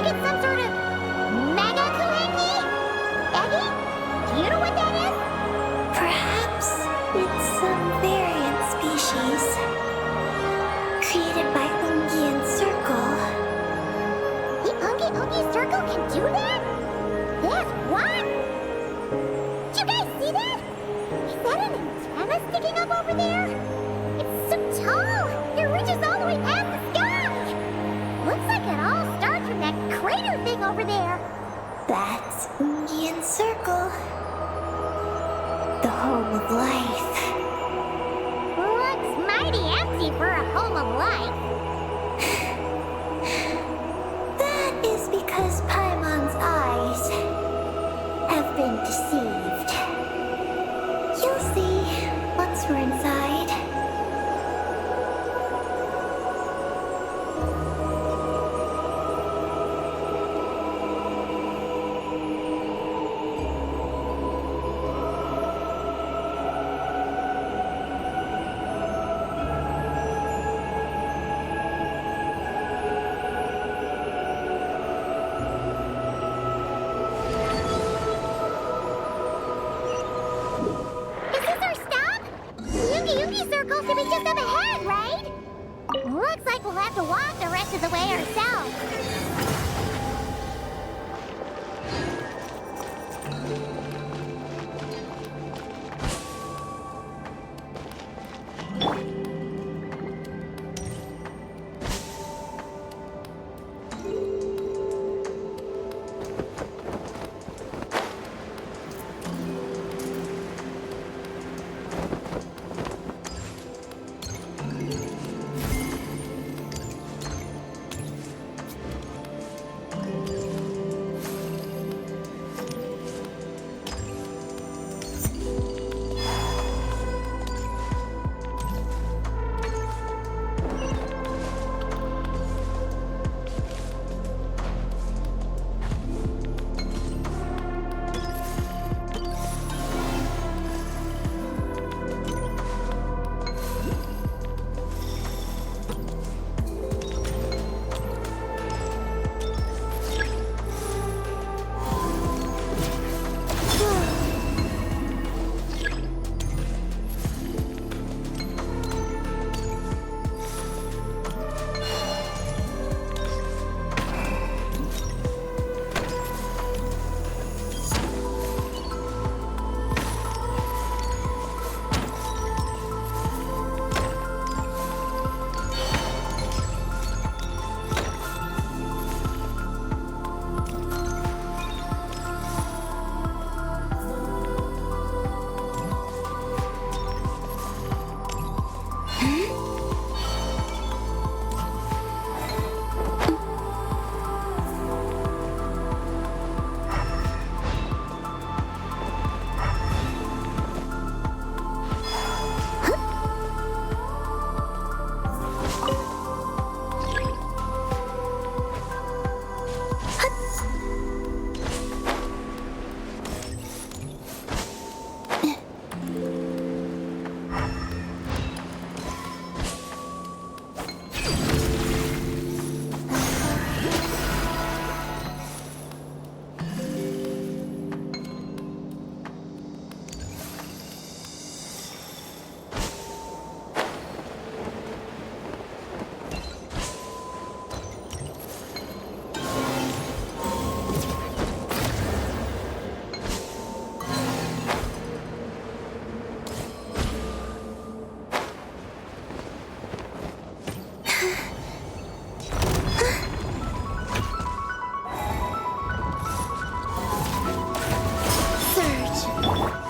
think it's some sort of mega kuhenki? Eggy? Do you know what that is? Perhaps it's some variant species created by Ungian Circle. The Ungi Circle can do that? Yes, what? Did you guys see that? Is that an antenna sticking up over there? It's so tall! It reaches all the way past the sky! Looks like it all starts from that crater thing over there. That's Ungian Circle, the home of life. Looks mighty empty for a home of life. That is because Paimon's eyes have been deceived. You'll see once we're inside. Is this our stop? The Yugi Circle should be just up ahead, right? Looks like we'll have to walk the rest of the way ourselves.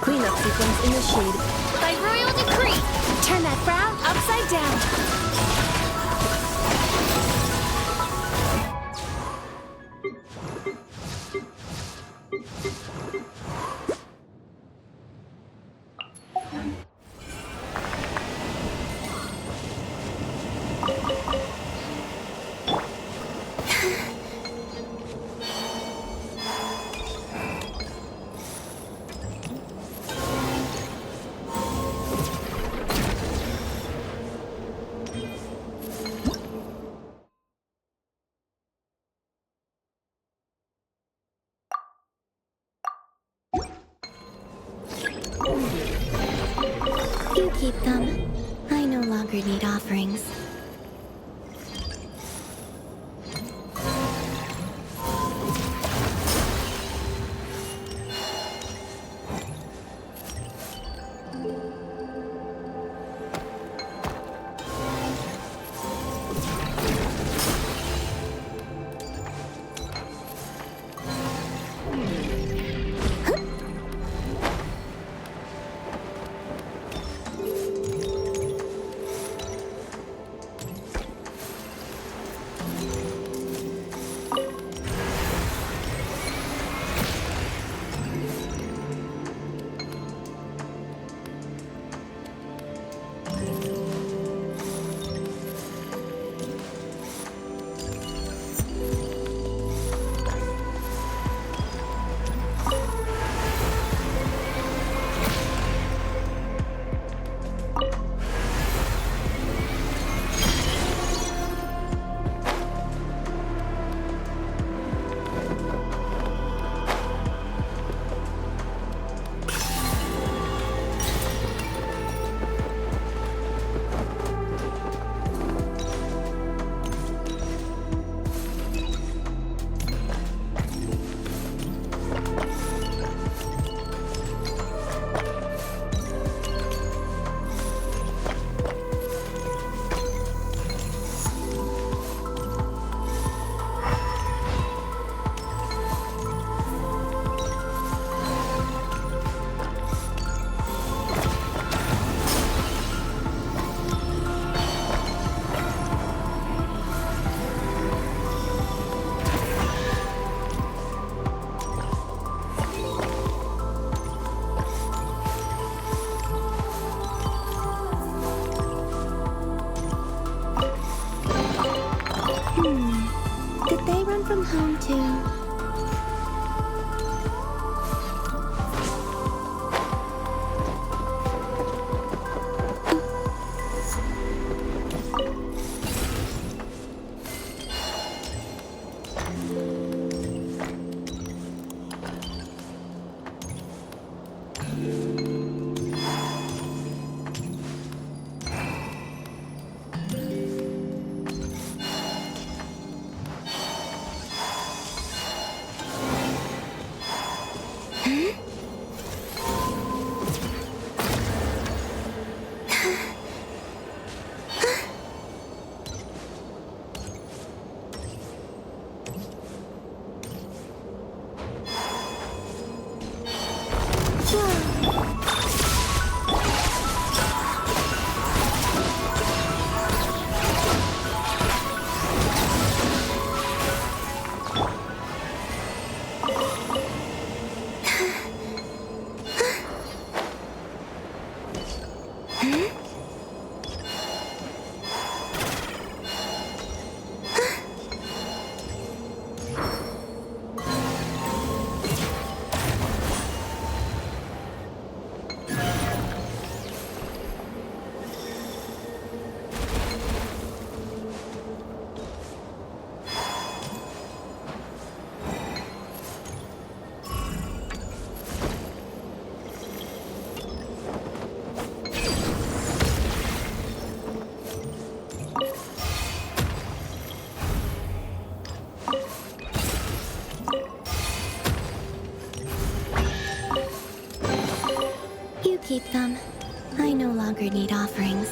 Cleanup sequence initiated. By royal decree, turn that frown upside down. You keep them. I no longer need offerings. Did they run from home too? You keep them. I no longer need offerings.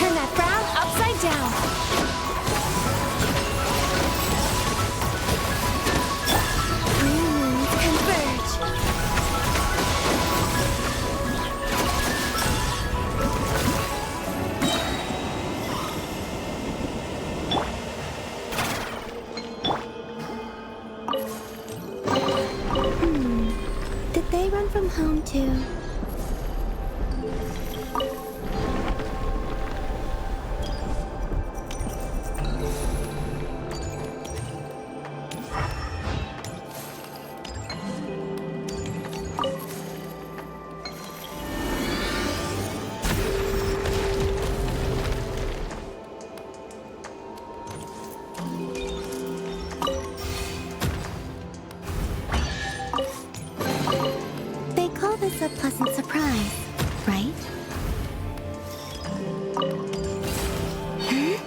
Turn that frown upside down. Three moons converge. Did they run from home too? They call this a pleasant surprise, right? Huh?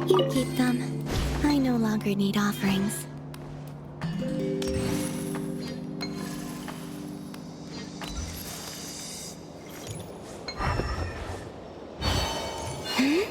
You keep them. I no longer need offerings. Huh?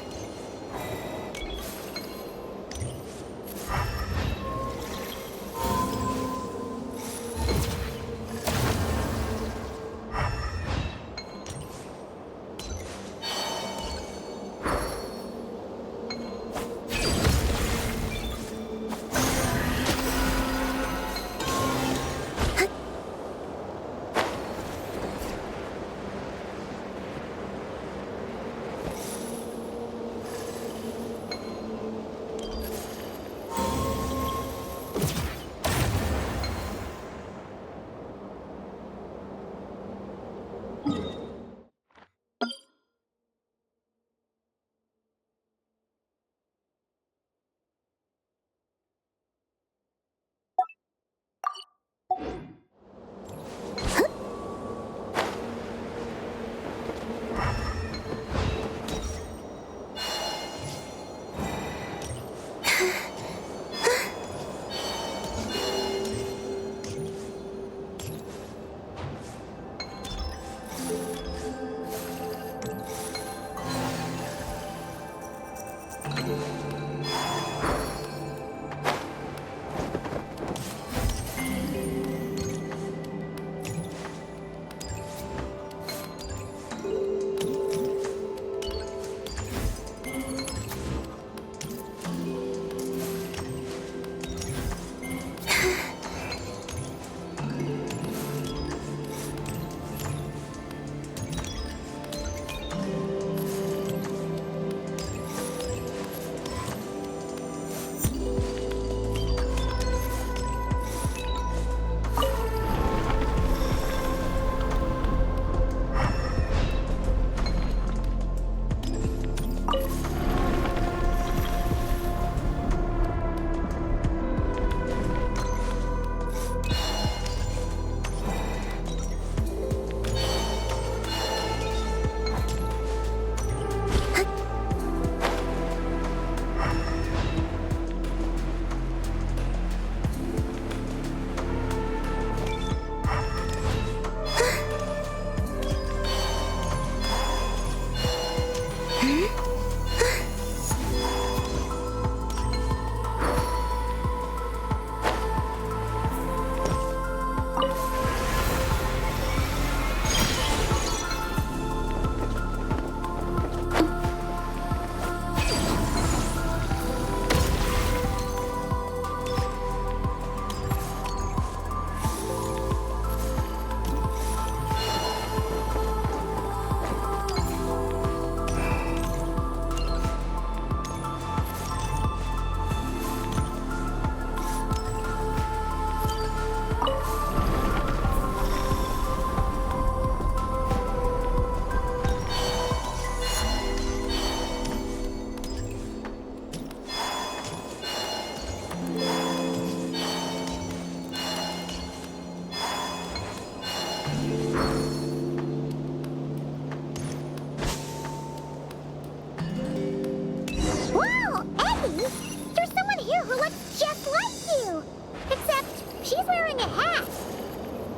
Whoa, Eddie! There's someone here who looks just like you! Except she's wearing a hat.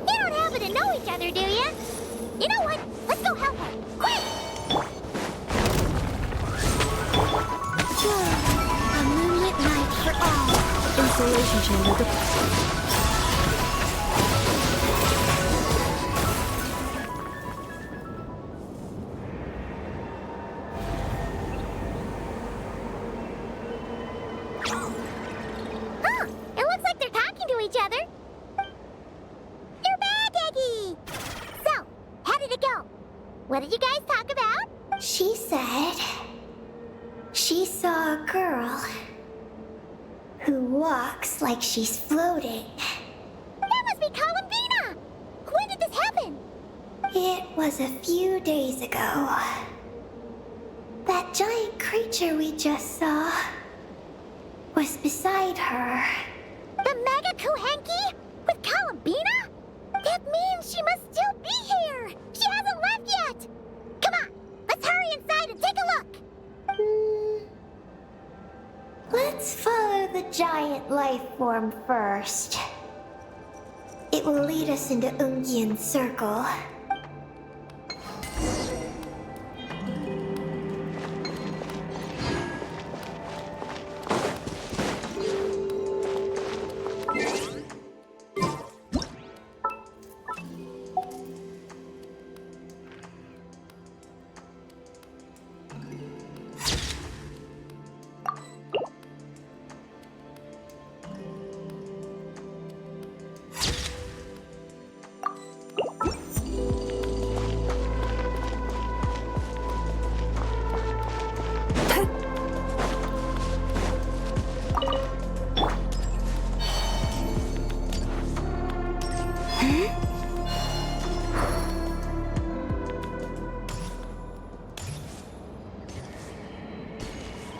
You don't happen to know each other, do you? You know what? Let's go help her. Quick! A moonlit night for all. Installation chamber deployed. Huh, it looks like they're talking to each other. You're back, Eggy! So, how did it go? What did you guys talk about? She said she saw a girl who walks like she's floating. That must be Columbina! When did this happen? It was a few days ago. That giant creature we just saw was beside her. The Mega Kuhenki? With Columbina? That means she must still be here! She hasn't left yet! Come on, let's hurry inside and take a look! Let's follow the giant life form first. It will lead us into Ungyen's circle.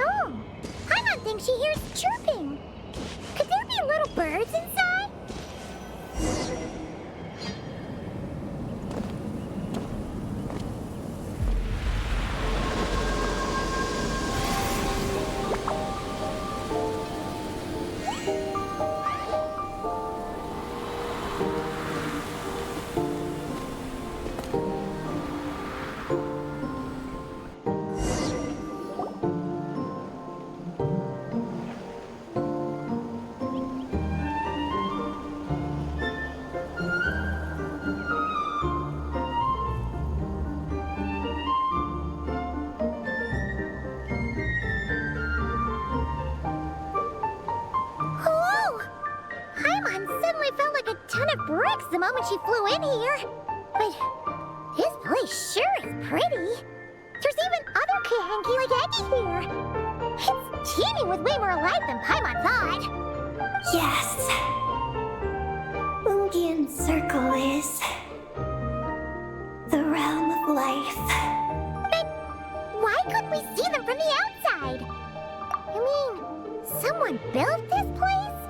Oh, Paimon thinks she hears chirping. Could there be little birds inside? Oh! Paimon suddenly felt like a ton of bricks the moment she flew in here. But this place sure is pretty. There's even other Kuhenki like Eggy here. It's teeming with way more life than Paimon thought. Yes. Ungyen's circle is the realm of life. But why couldn't we see them from the outside? I mean, someone built this place?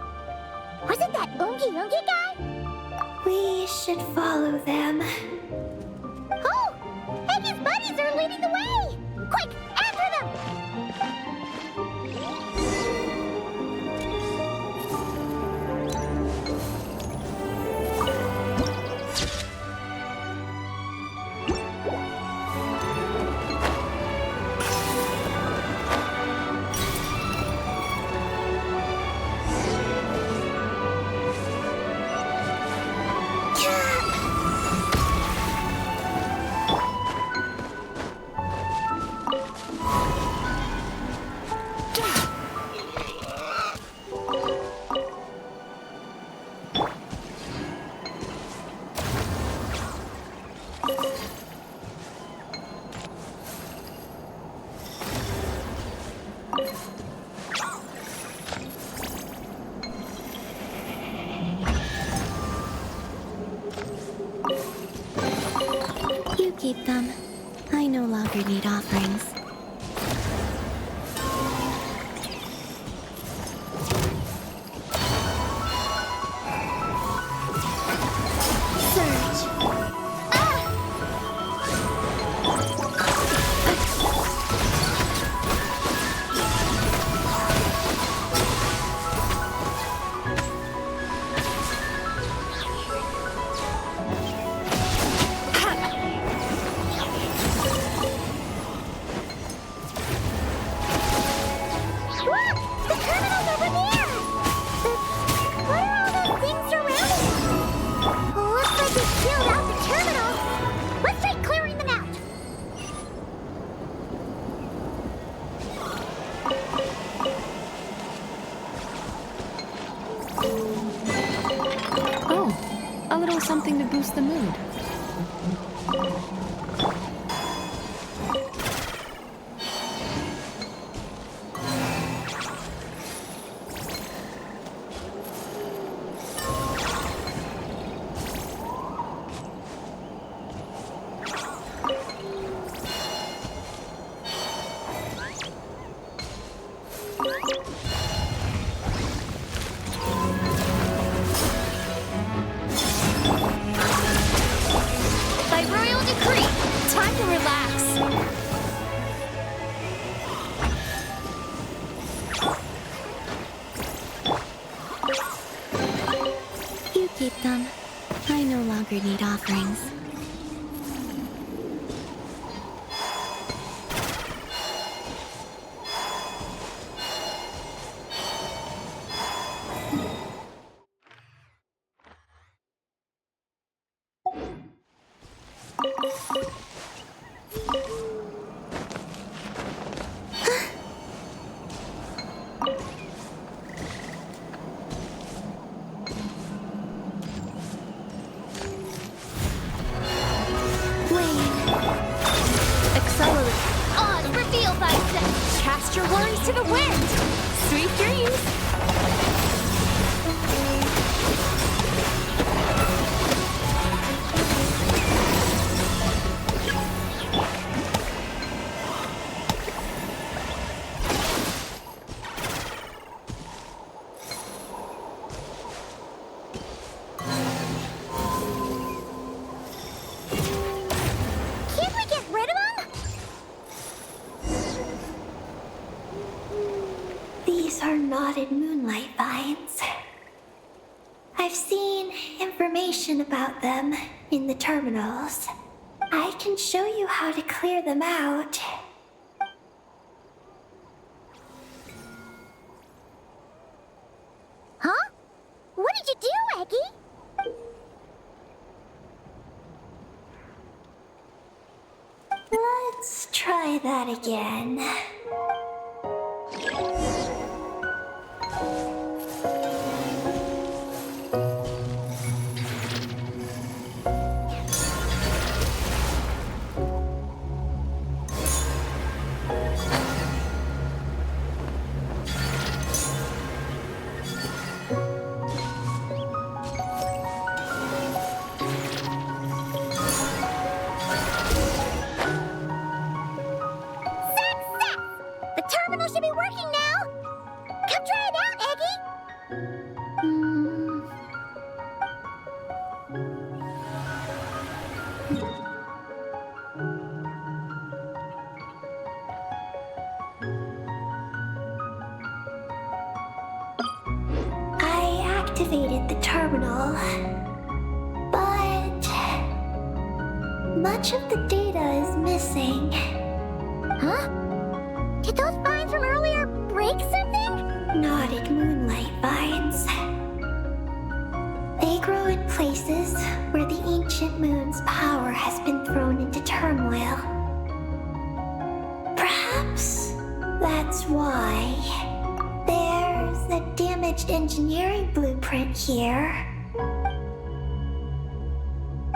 Was it that Ungi Ungi guy? We should follow them. Oh! Eggy's buddies are leading the way! Quick, after them! You keep them. I no longer need offerings. Surge! Ah! little something to boost the mood. By royal decree, time to relax. You keep them. I no longer need offerings. Accelerate. Odd, reveal thyself. Cast your worries to the wind. Sweet dreams. Can't we get rid of them? These are knotted moonlight vines. I've seen information about them in the terminals. I can show you how to clear them out. Huh? What did you do, Eggy? Let's try that again. Success! The terminal should be working now. Come try it out, Eggy. I activated the terminal, but much of the data is missing. Huh? Did those vines from earlier break something? Knotted moonlight vines. They grow in places where the ancient moon's power has been thrown into turmoil. Perhaps that's why there's a damaged engineering blueprint here.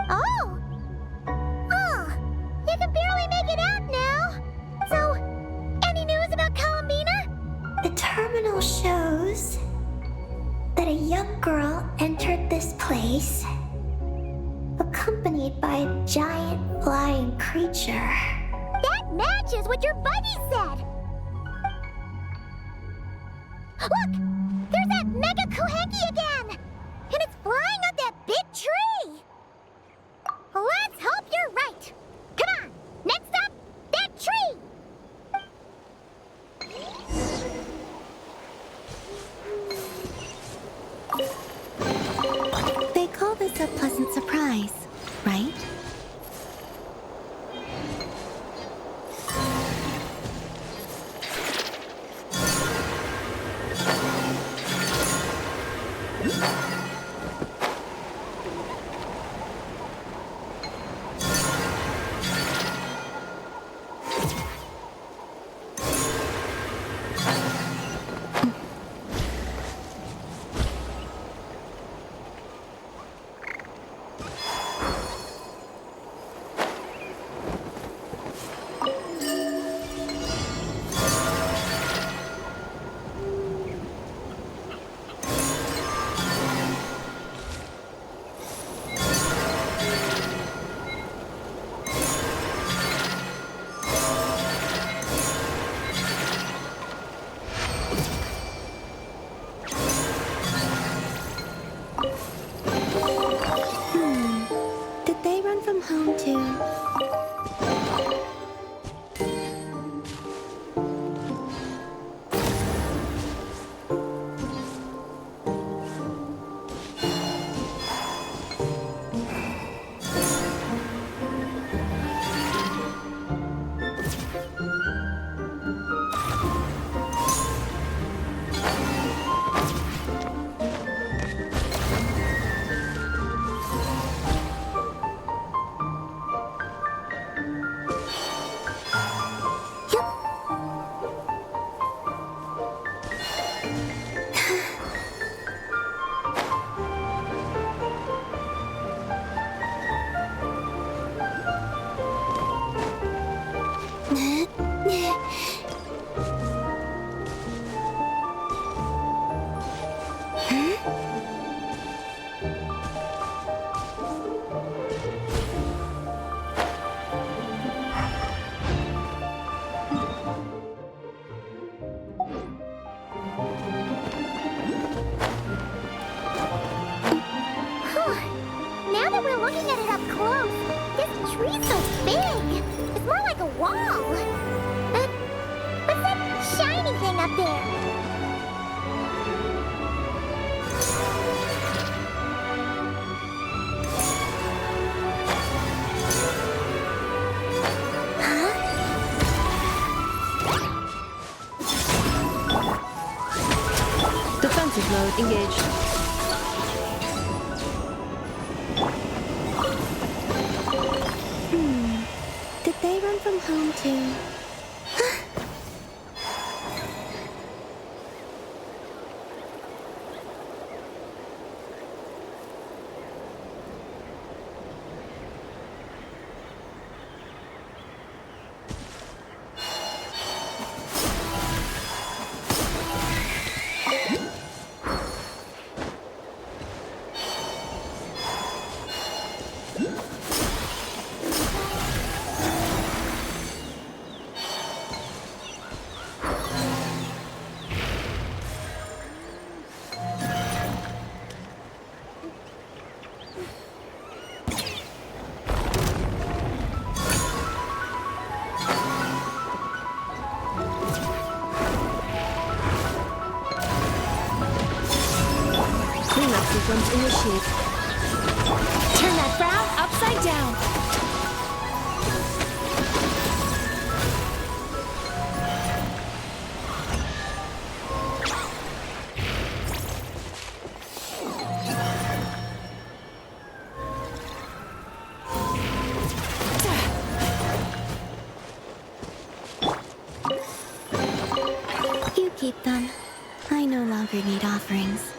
Oh! Oh! You can barely make it out now. So, any news about Columbina? The terminal shows that a young girl entered this place, accompanied by a giant flying creature. That matches what your buddy said. Look! There's that Mega Kohenki again! And it's flying up that big tree! Let's hope you're right! Come on! Next up, that tree! They call this a pleasant surprise, right? Did they run from home too? Now that we're looking at it up close, this tree's so big. It's more like a wall. What's that shiny thing up there? Defensive mode engaged. Did they run from home too? Cleanup sequence initiated. Turn that frown upside down. You keep them. I no longer need offerings.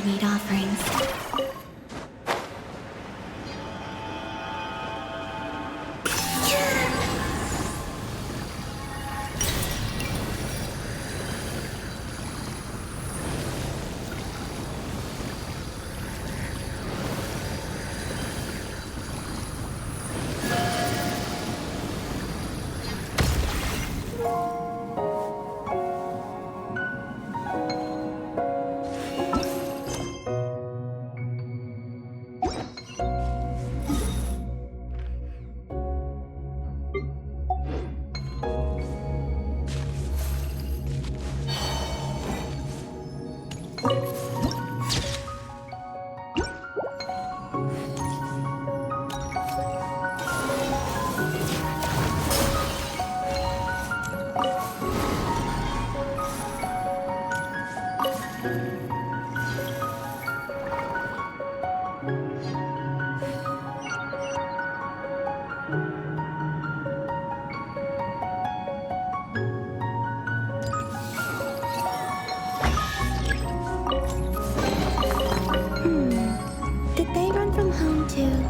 need offerings. Did they run from home too?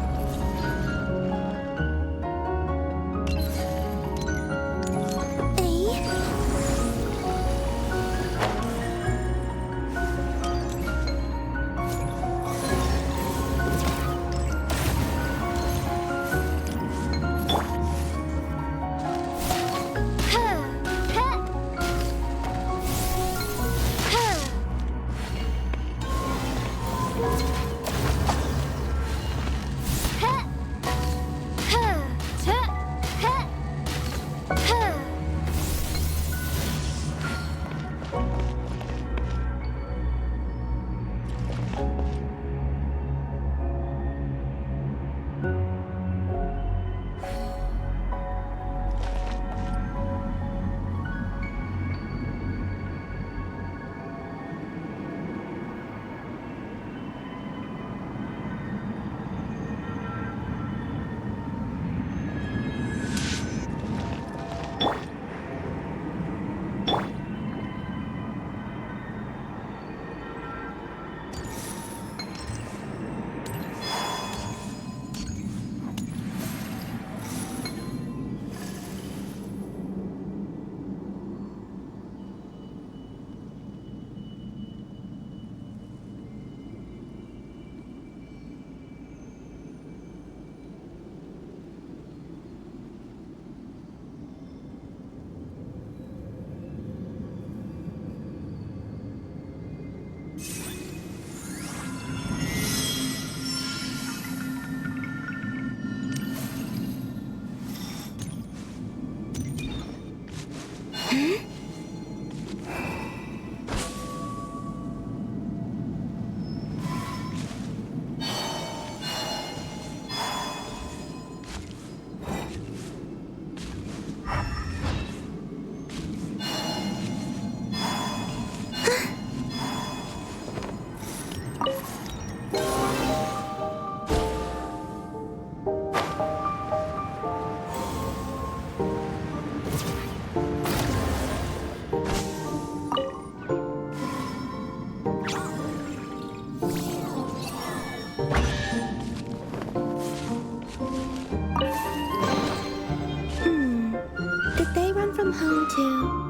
Did they run from home too?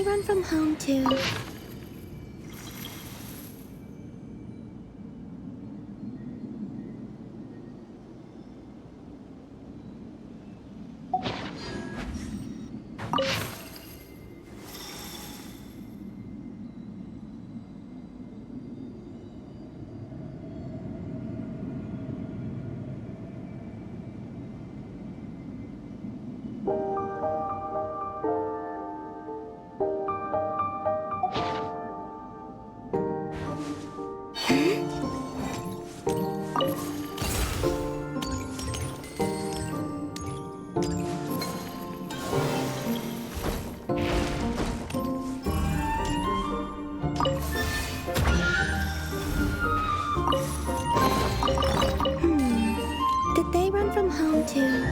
they run from home too? Did they run from home too?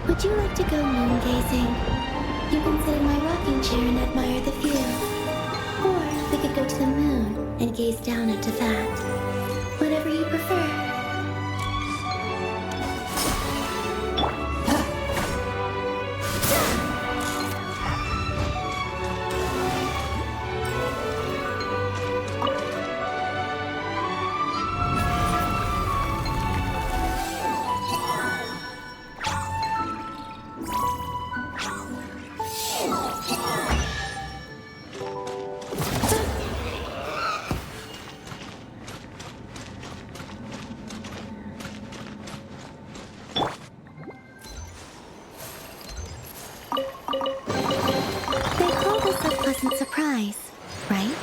Would you like to go moon gazing? You can sit in my rocking chair and admire the view. Or we could go to the moon and gaze down into that. Whatever you prefer. They call this a pleasant surprise, right?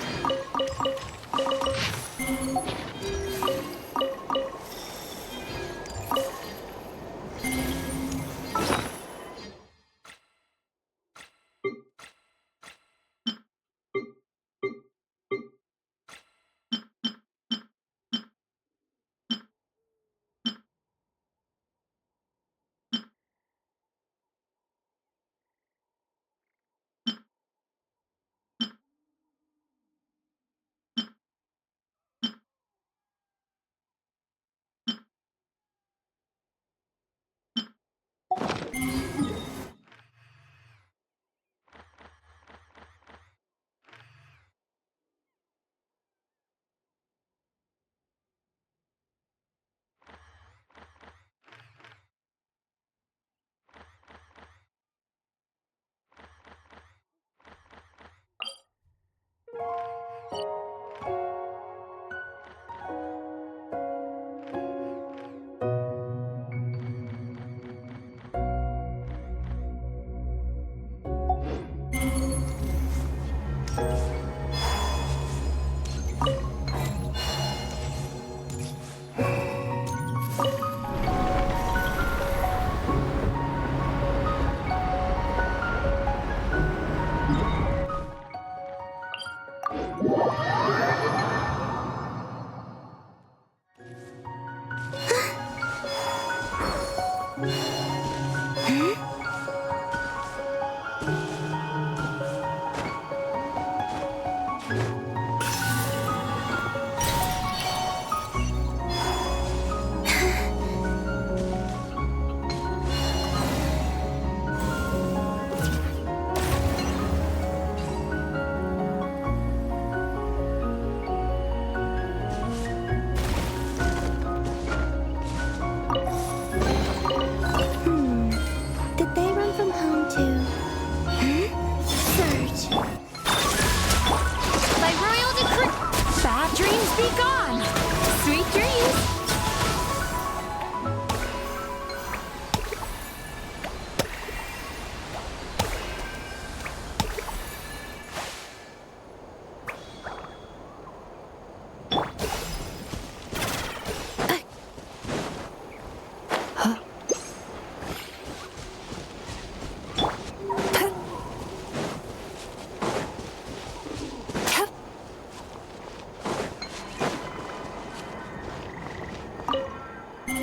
Look!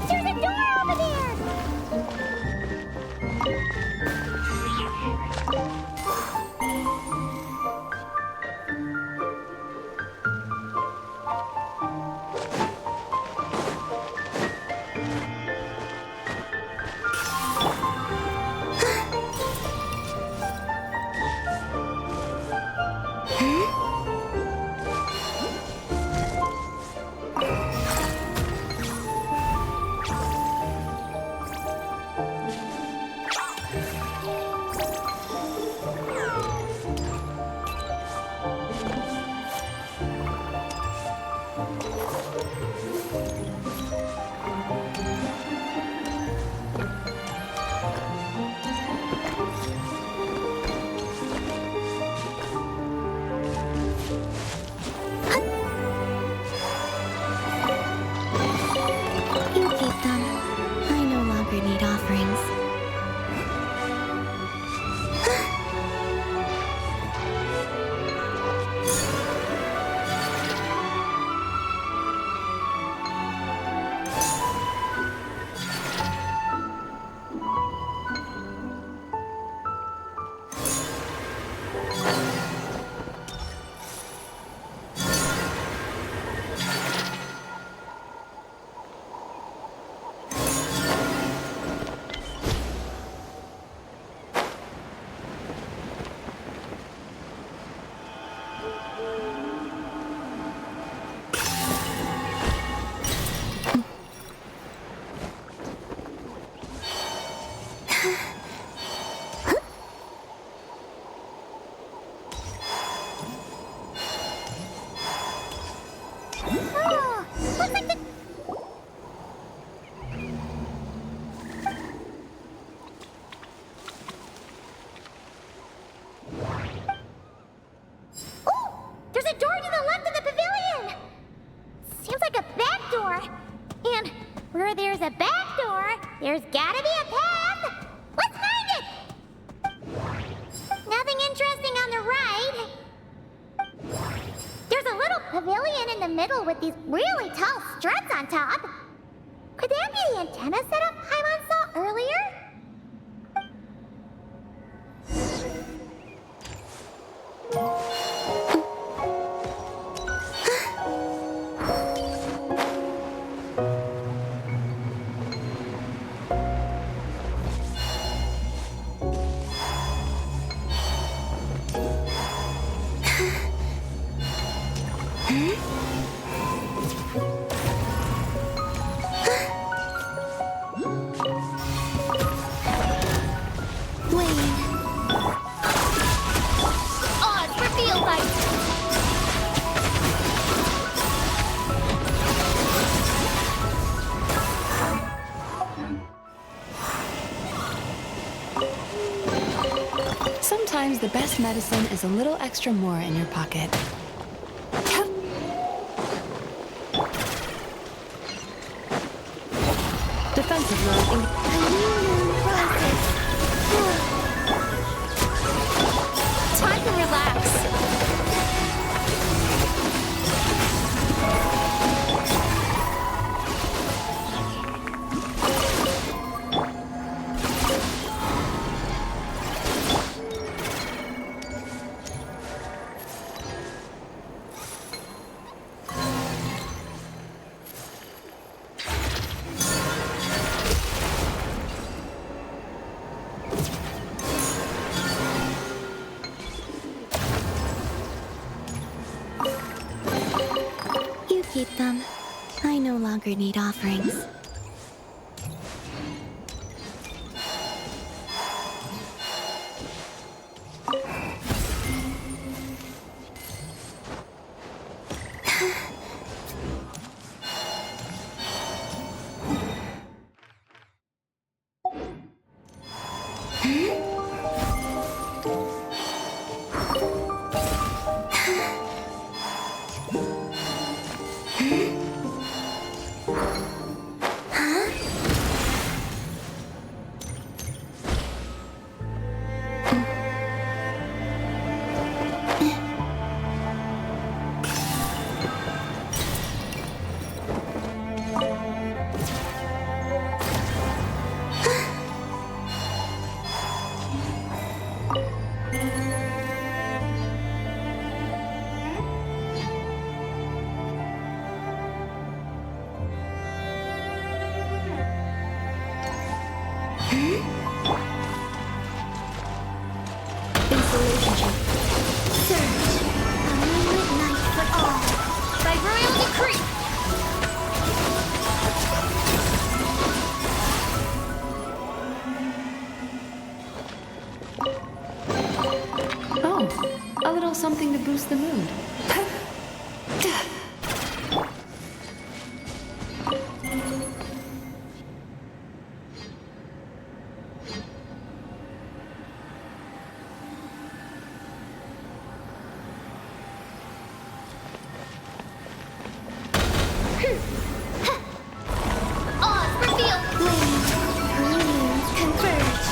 There's a door over there! You keep them. I no longer need offerings. Oh, looks like the... Ooh, there's a door to the left of the pavilion! Seems like a back door. And where there's a back door, there's gotta be a path! Let's find it! Nothing interesting on the right. There's a little pavilion in the middle with these really tall struts on top. Could that be the antenna setup Paimon saw earlier? Odds reveal light! Sometimes the best medicine is a little extra more in your pocket. Defensive mode. Time to relax. no longer need offerings. Insulation chamber. Search. A moonlit night for all. By royal decree! Oh, a little something to boost the mood. Oz, reveal! Reunions converge.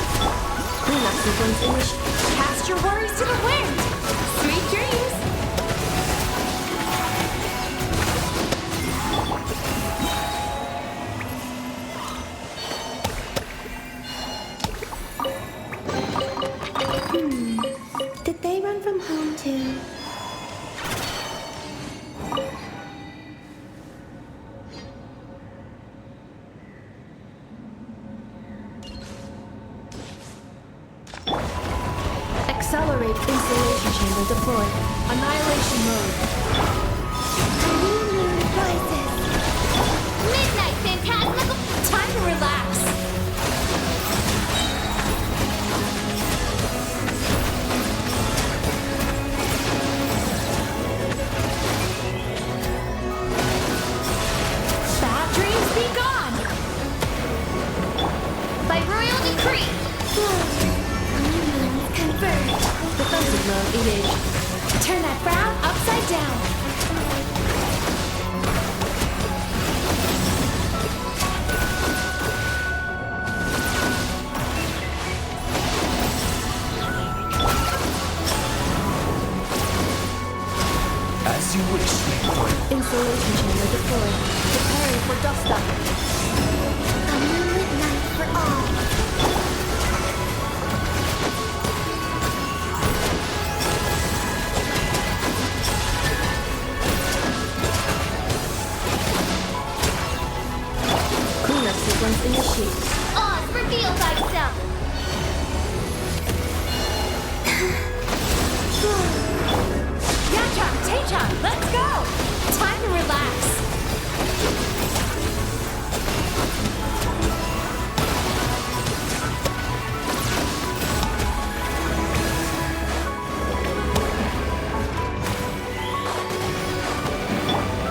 Cleanup sequence initiated. Cast your worries to the wind! Sweet dreams! Did they run from home too? Accelerate installation chamber deployed. Annihilation mode. A new moon rises. Midnight phantasmical... Time to relax! Bad dreams be gone! By royal decree! Reunions converge. Defensive mode engaged. Turn that frown upside down! As you wish, Installation chamber deployed. Preparing for dust up. A moonlit night for all. Cleanup sequence initiated. Oz, reveal thyself! Yachan, Tachan, let's go! Time to relax!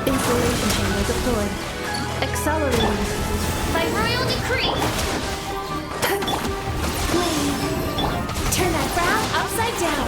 Installation chamber deployed. Accelerating. By royal decree! Turn that frown upside down!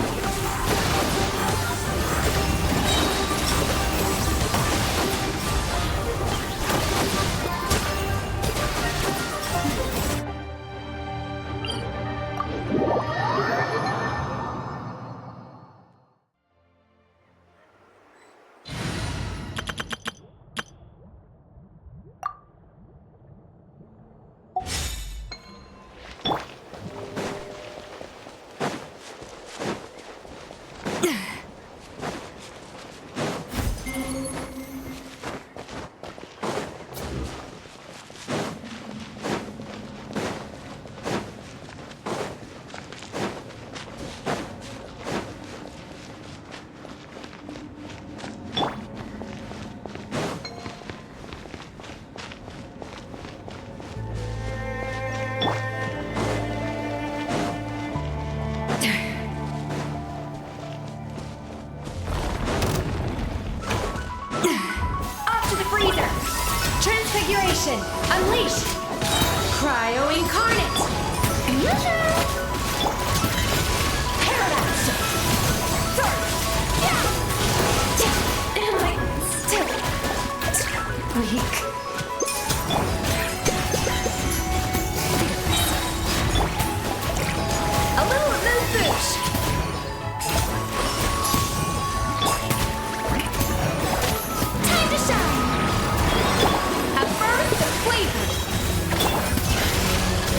Transfiguration! Unleash! Cryo Incarnate! Paradox! Am I still weak? A little remove boosh! Time to shine! A burst of flavor!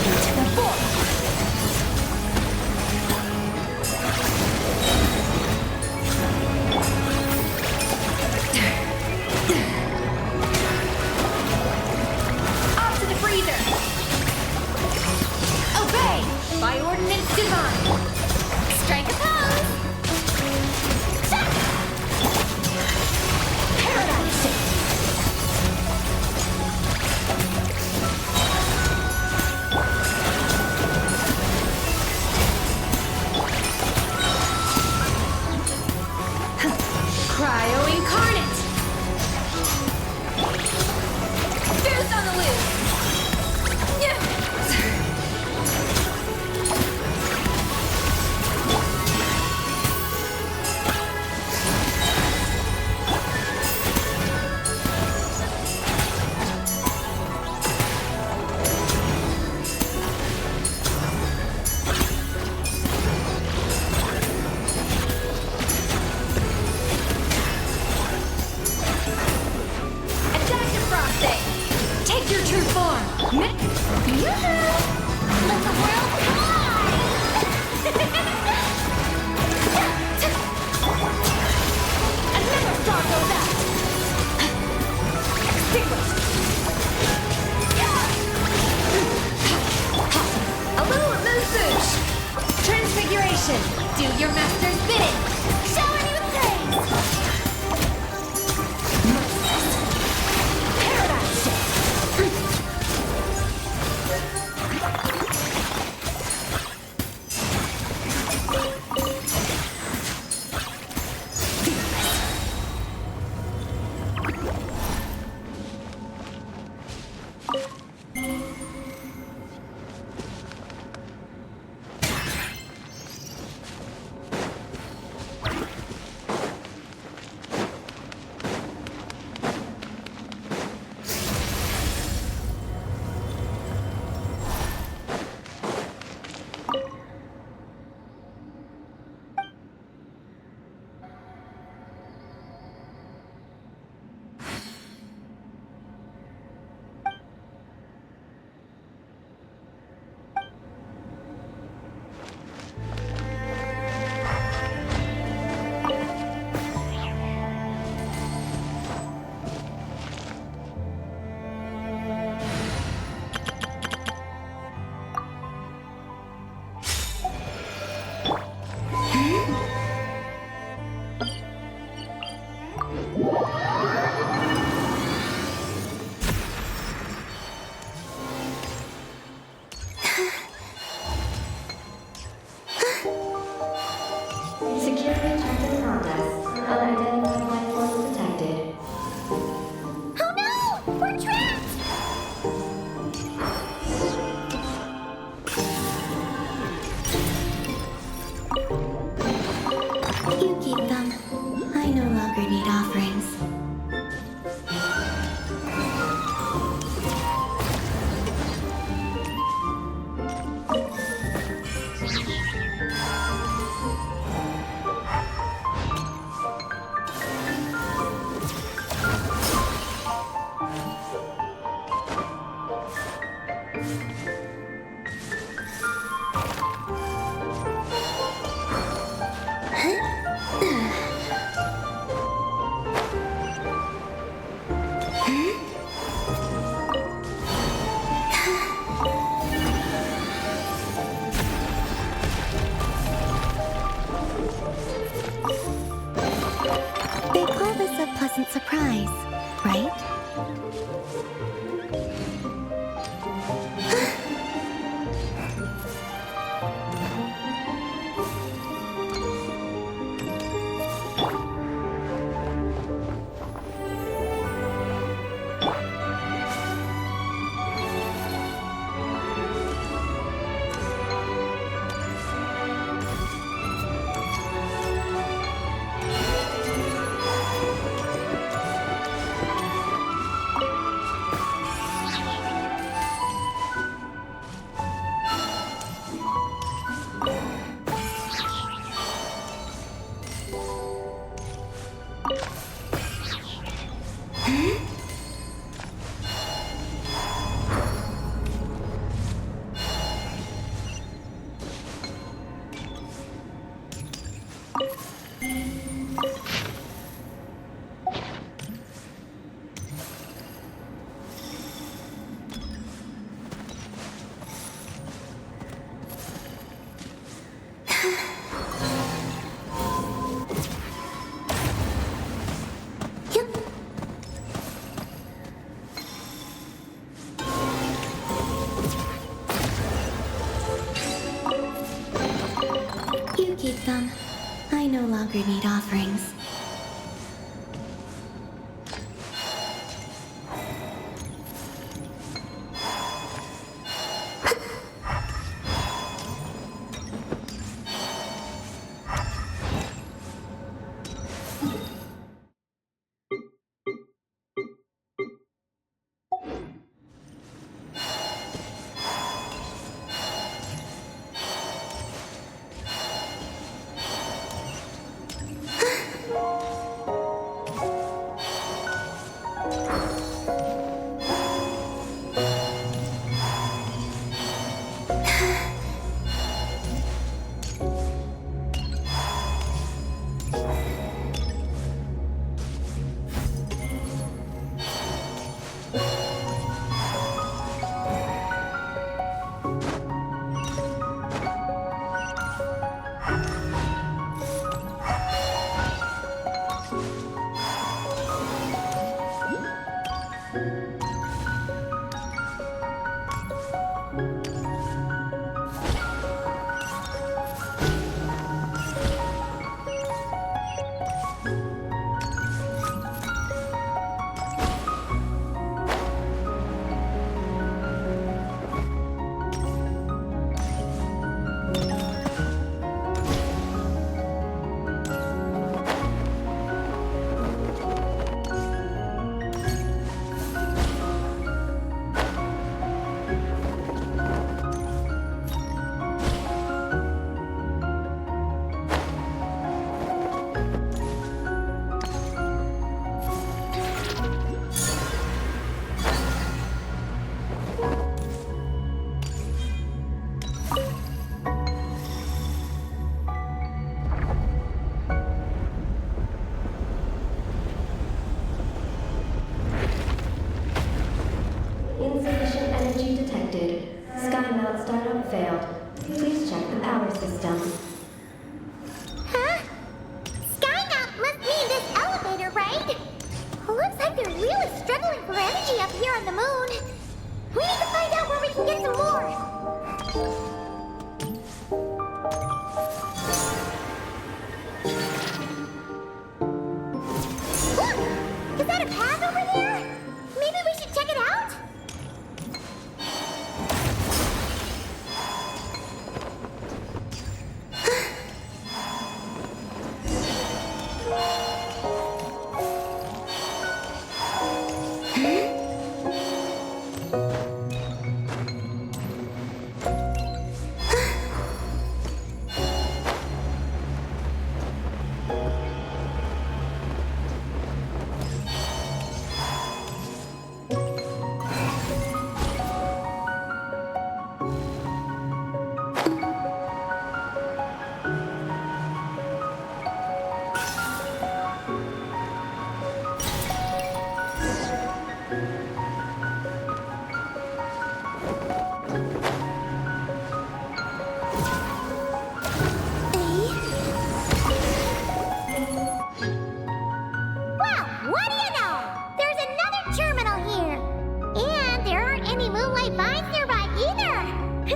Into the form! Off to the breather! Obey! By ordinance divine! Strike a pose! Paradise! Cryo Incarnate! Fierce on the loose! Attack the frosting! Take your true form! Yoo-hoo! Let the world fly! Another star goes out! Extinguished! A little remove boosh! Transfiguration! Do your master's bidding! Shower you with praise! Paradise! They call this a pleasant surprise, right? system. I no longer need offerings. Insufficient energy detected. SkyMount startup failed. Please check the power system. Huh? Skymount must mean this elevator, right? Looks like they're really struggling for energy up here on the moon. We need to find out where we can get some more. Look! Is that a path over there? Maybe we should check it out?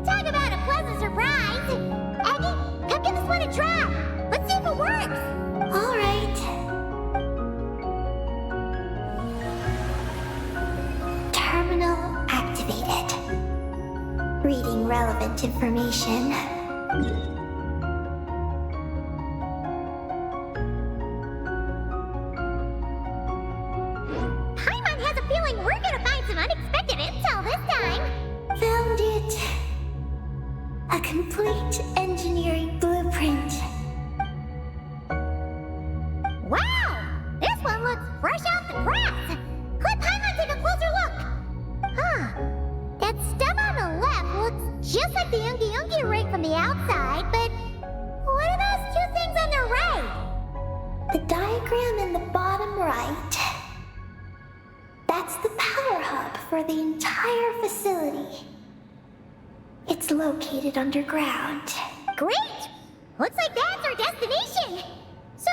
Talk about a pleasant surprise! Aggie, come give this one a try! Let's see if it works! All right. Terminal activated. Reading relevant information. Paimon has a feeling we're gonna find some unexpected intel this time! Found it. A complete engineering blueprint. Wow! This one looks fresh off the press! Let Paimon take a closer look! Huh. That stuff on the left looks just like the Ungi Ungi rig from the outside, but what are those two things on the right? The diagram in the bottom right. That's the power hub for the entire facility. It's located underground. Great! Looks like that's our destination! So,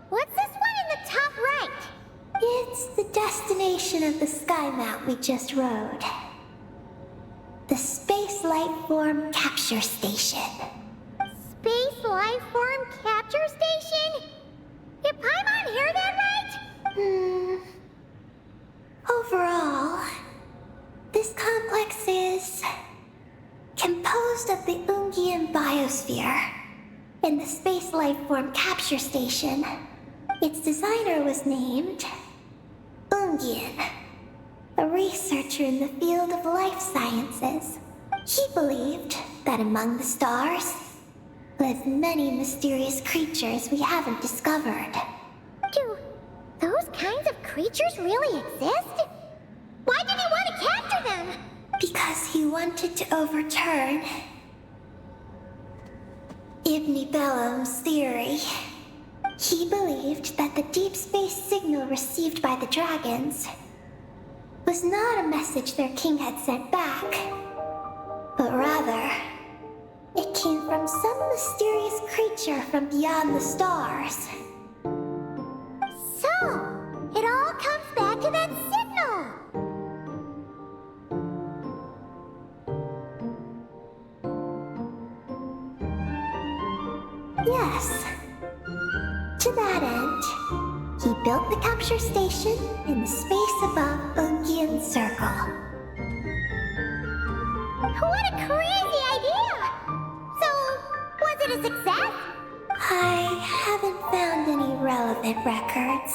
what's this one in the top right? It's the destination of the Skymount we just rode. The Space Life Form Capture Station. Space Life Form Capture Station? Did Paimon hear that right? Overall, this complex is composed of the Ungian biosphere and the Space Life Form Capture Station. Its designer was named Ungian, a researcher in the field of life sciences. He believed that among the stars lived many mysterious creatures we haven't discovered. Do those kinds of creatures really exist? Why did he want to capture them? Because he wanted to overturn Ibn Bellum's theory. He believed that the deep space signal received by the dragons was not a message their king had sent back, but rather, it came from some mysterious creature from beyond the stars. So, it all comes back to that signal. Yes. To that end, he built the capture station in the space above Ungian Circle. What a crazy idea! So, was it a success? I haven't found any relevant records.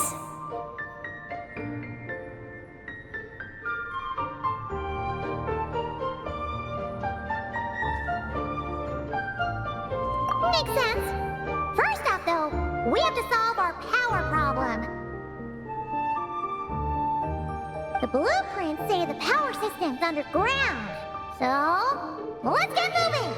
Makes sense. First off, though, we have to solve our power problem. The blueprints say the power system's underground. So, let's get moving!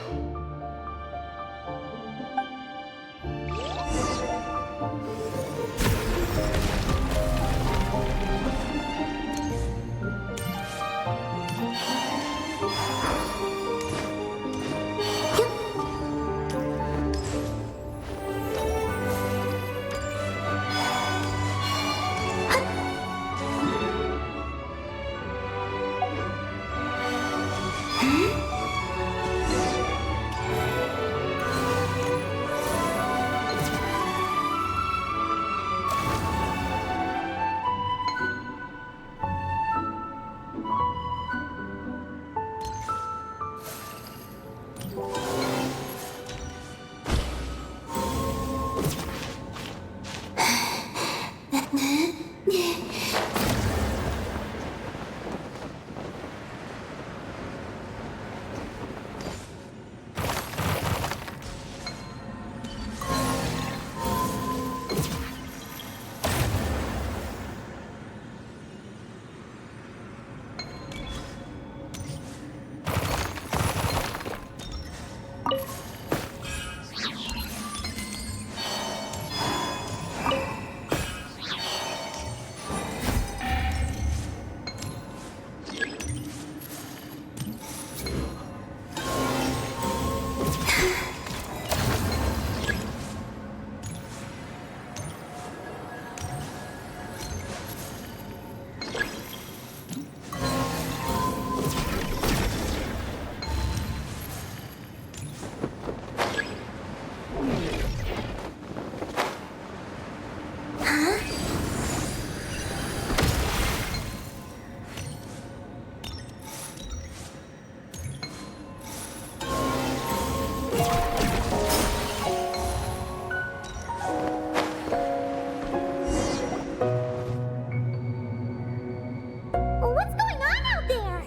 What's going on out there?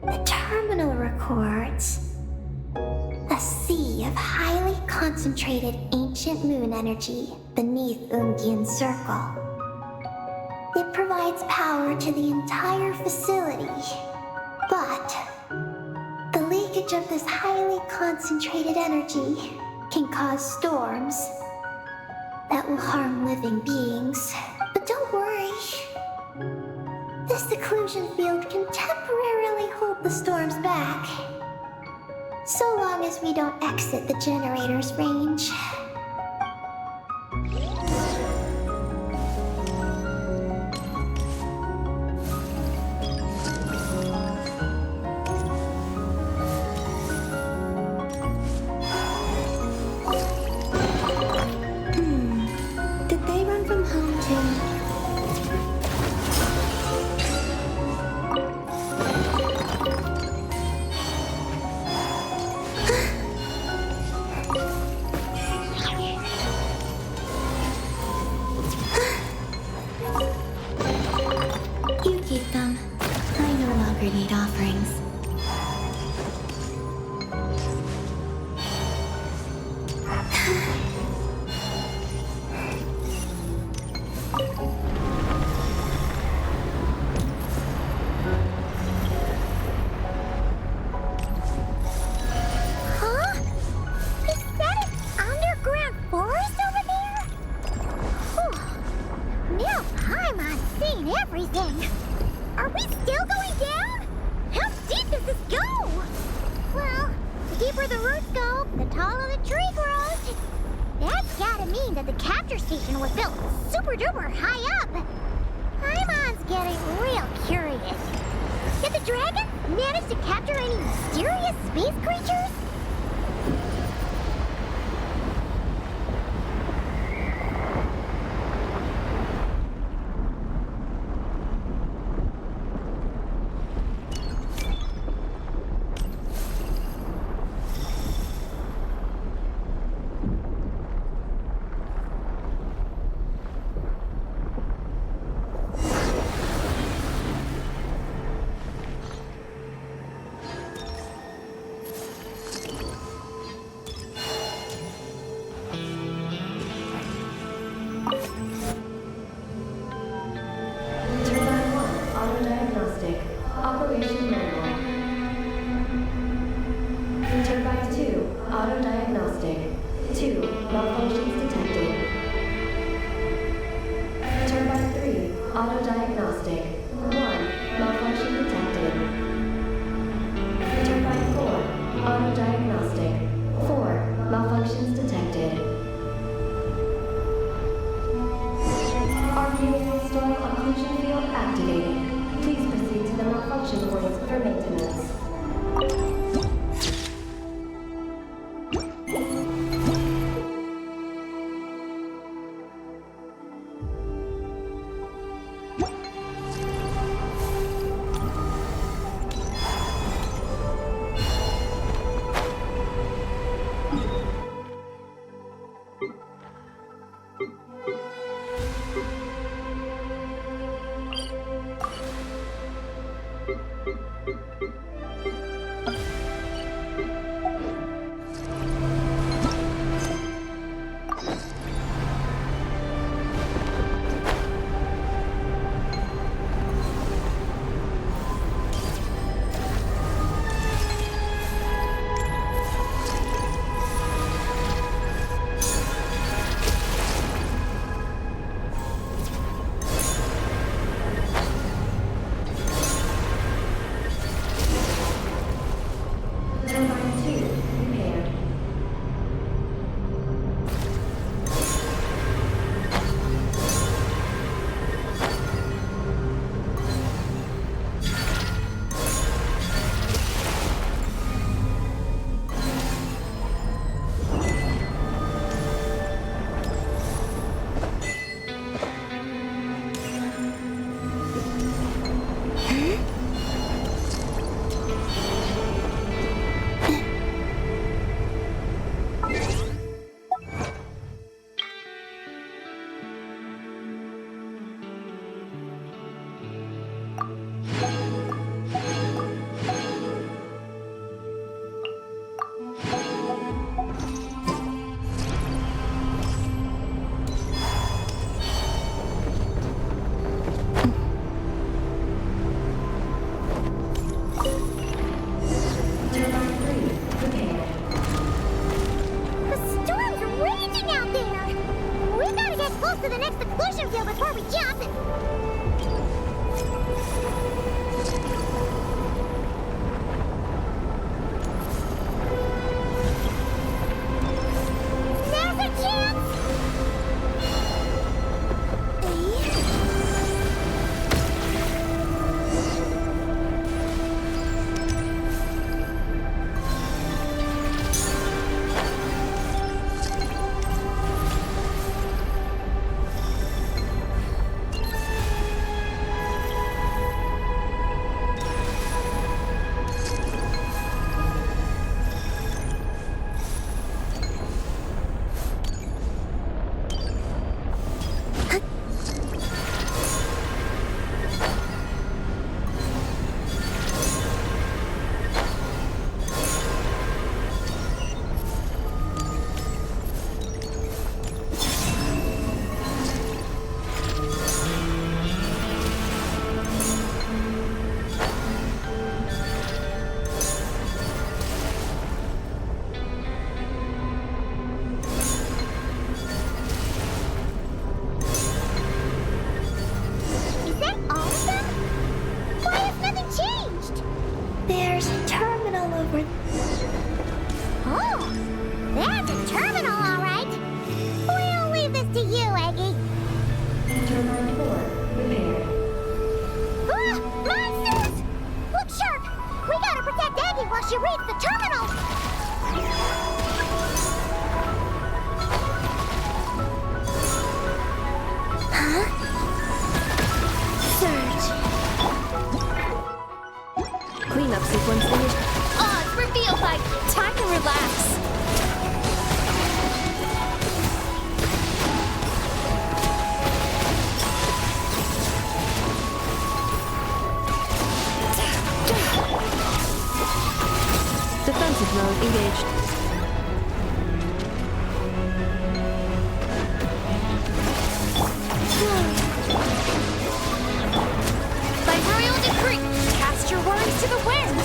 The terminal records a sea of highly concentrated ancient moon energy beneath Ungian Circle. It provides power to the entire facility, but the leakage of this highly concentrated energy can cause storms that will harm living beings. But don't worry. This seclusion field can temporarily hold the storms back, so long as we don't exit the generator's range. Brigade offerings. Huh? Is that an underground forest over there? Whew. Now Paimon's seeing everything. Are we still going down? How deep does this go? Well, the deeper the roots go, the taller the tree grows. That's gotta mean that the capture station was built super duper high up. Paimon's getting real curious. Did the dragon manage to capture any mysterious space creatures? Turbine 1, auto-diagnostic. Operation manual. Turbine 2, auto-diagnostic. 2, malfunctions detected. Turbine 3, auto-diagnostic. 1, malfunction detected. Turbine 4, auto-diagnostic. 4, malfunctions detected. RPA storing occlusion field activated. Please proceed to the malfunction points for maintenance. There's a terminal over. Oh, there's a terminal, all right. We'll leave this to you, Eggy. Terminal 4 repaired. Ah, monsters! Look sharp! We gotta protect Eggy while she reads the terminal! Huh? Surge. Cleanup sequence finished. Odds revealed by time to relax. Defensive mode engaged. By royal decree, cast your worries to the wind.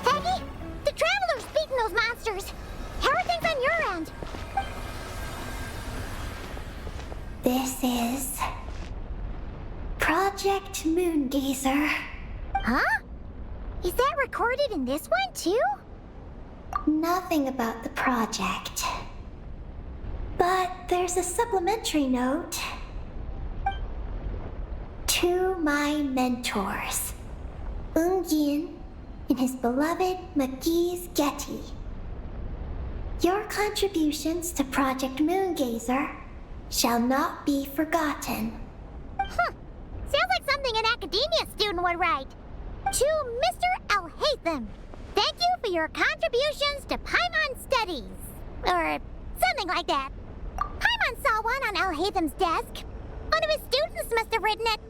Eggy, the Traveler's beaten those monsters. How are things on your end? This is Project Moongazer. Huh? Is that recorded in this one, too? Nothing about the project. But there's a supplementary note. To my mentors, Yin and his beloved McGee's Getty. Your contributions to Project Moongazer shall not be forgotten. Huh. Sounds like something an academia student would write. To Mr. Alhaitham, thank you for your contributions to Paimon Studies. Or something like that. Paimon saw one on Alhaitham's desk. One of his students must have written it.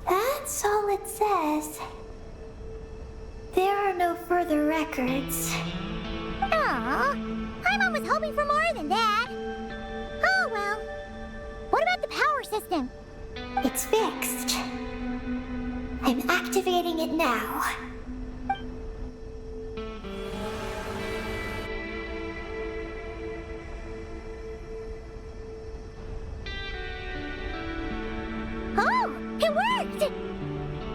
That's all it says. There are no further records. Aw, Paimon was hoping for more than that. Oh well. What about the power system? It's fixed. I'm activating it now. Oh, it worked!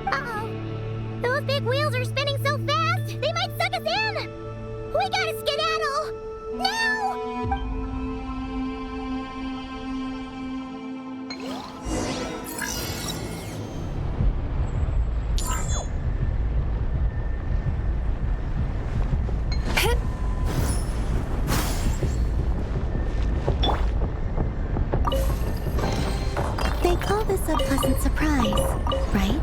Uh-oh. Those big wheels are spinning so fast, they might suck us in! We gotta skedaddle! Now! They call this a pleasant surprise, right?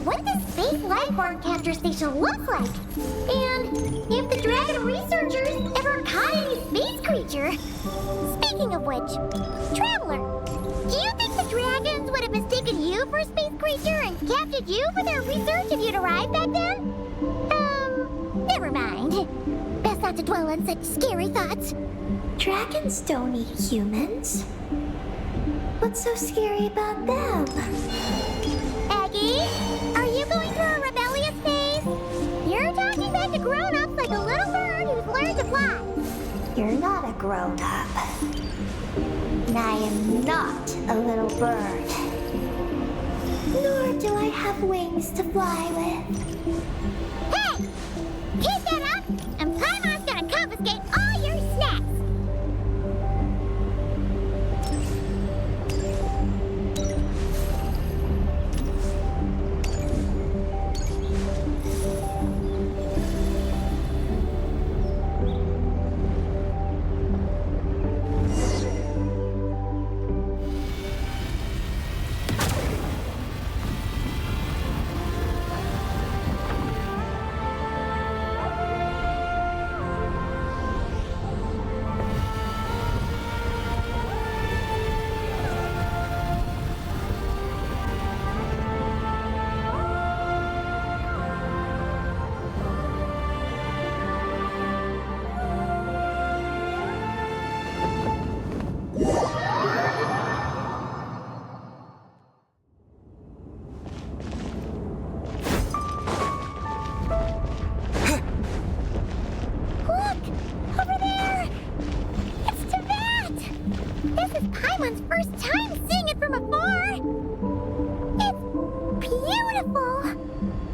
what this space life form capture station looks like. And if the dragon researchers ever caught any space creature. Speaking of which, Traveler, do you think the dragons would have mistaken you for a space creature and captured you for their research if you'd arrived back then? Never mind. Best not to dwell on such scary thoughts. Dragons don't eat humans. What's so scary about them? Aggie, are you going through a rebellious phase? You're talking back to grown-ups like a little bird who's learned to fly. You're not a grown-up. And I am not a little bird. Nor do I have wings to fly with. Hey! Keep that up, and Paimon's gonna confiscate all your snacks! Paimon's first time seeing it from afar! It's beautiful!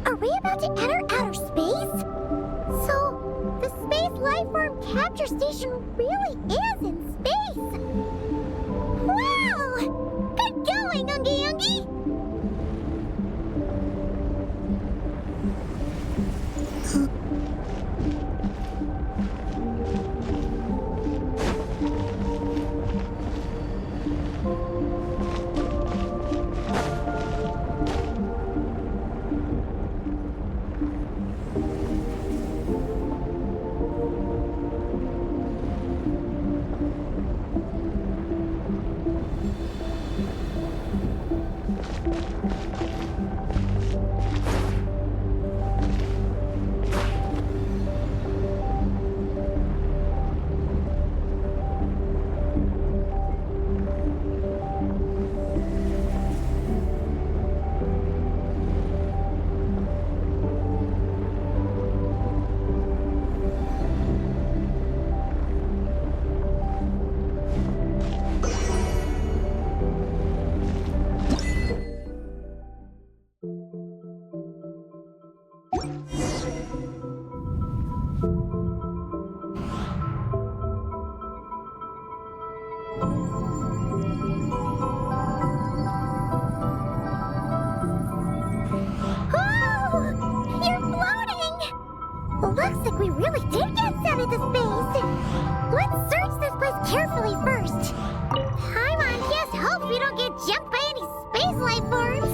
Are we about to enter outer space? So, the space lifeform capture station really is in space! Wow! Good going, Ungi Ungi! Looks like we really did get sent into space. Let's search this place carefully first. Paimon just hopes we don't get jumped by any space life forms.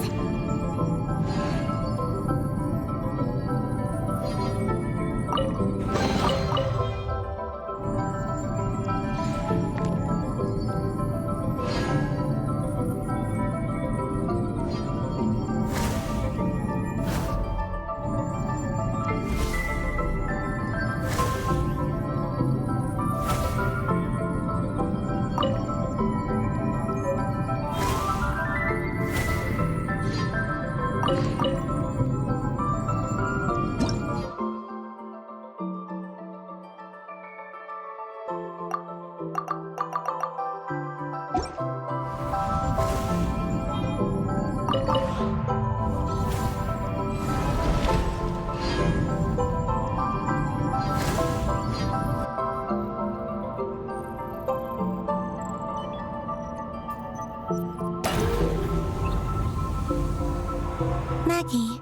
Maggie,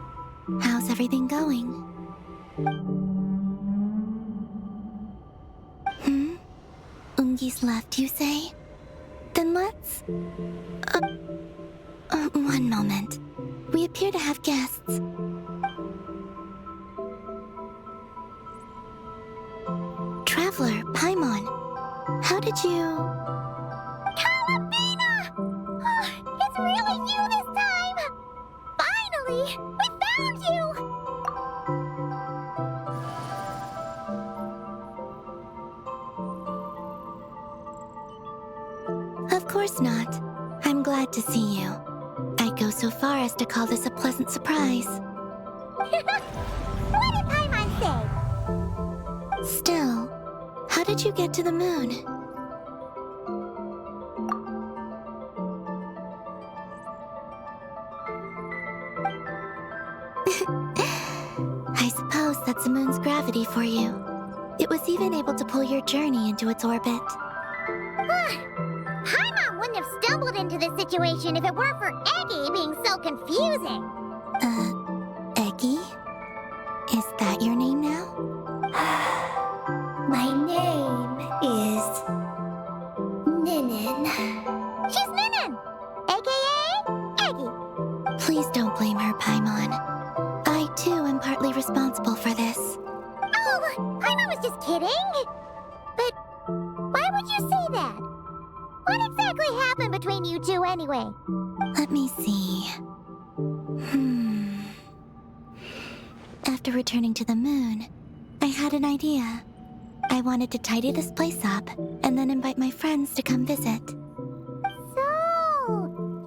how's everything going? Ungi's left, you say? Then let's... One moment. We appear to have guests. Traveler, Paimon, how did you... Calabina! Oh, it's really you this time! Finally! We found you! Of course not. I'm glad to see you. I'd go so far as to call this a pleasant surprise. What did Paimon say? Still, how did you get to the moon? I suppose that's the moon's gravity for you. It was even able to pull your journey into its orbit. Paimon wouldn't have stumbled into this situation if it weren't for Eggy being so confusing. Eggy? Is that your name now? My name is Ninin. She's Ninin, aka Eggy. Please don't blame her, Paimon. I, too, am partly responsible for this. Oh, Paimon was just kidding. But why would you say that? What exactly happened between you two anyway? Let me see. After returning to the moon, I had an idea. I wanted to tidy this place up and then invite my friends to come visit. So,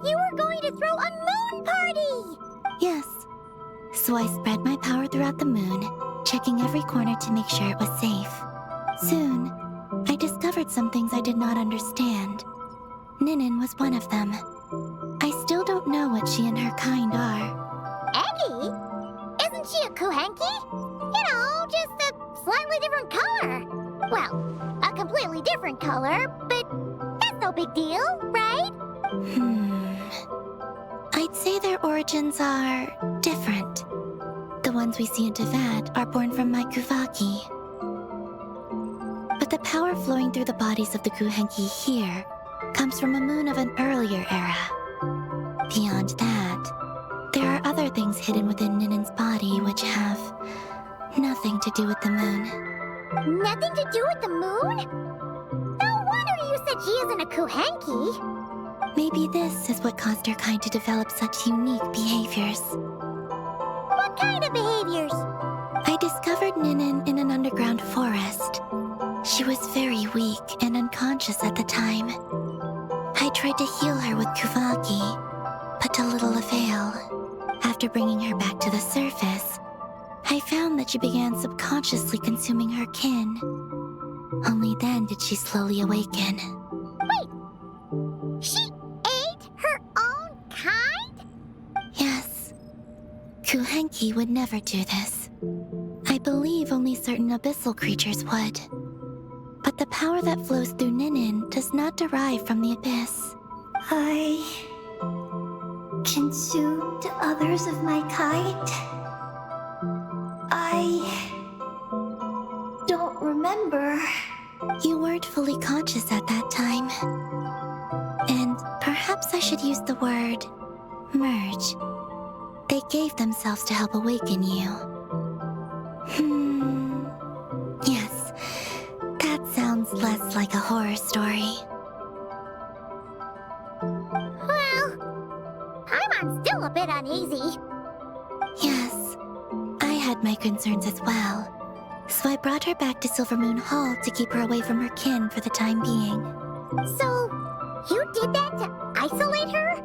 you were going to throw a moon party! Yes. So I spread my power throughout the moon, checking every corner to make sure it was safe. Soon, I discovered some things I did not understand. Ninin was one of them. I still don't know what she and her kind are. Eggy? Isn't she a Kuhenki? You know, just a slightly different color. Well, a completely different color, but that's no big deal, right? I'd say their origins are different. The ones we see in Teyvat are born from my Kuvaki. But the power flowing through the bodies of the Kuhenki here comes from a moon of an earlier era. Beyond that, there are other things hidden within Ninin's body which have nothing to do with the moon. Nothing to do with the moon? No wonder you said she isn't a Kuhenki. Maybe this is what caused her kind to develop such unique behaviors. What kind of behaviors? I discovered Ninin in an underground forest. She was very weak and unconscious at the time. I tried to heal her with Kuvaki, but to little avail. After bringing her back to the surface, I found that she began subconsciously consuming her kin. Only then did she slowly awaken. Wait, she ate her own kind? Yes. Kuhenki would never do this. I believe only certain abyssal creatures would. But the power that flows through Ninin does not derive from the abyss. I consumed others of my kind. I don't remember. You weren't fully conscious at that time. And perhaps I should use the word merge. They gave themselves to help awaken you. Yes, that sounds less like a horror story. Well, Paimon's still a bit uneasy. Yes, I had my concerns as well. So I brought her back to Silvermoon Hall to keep her away from her kin for the time being. So, you did that to isolate her?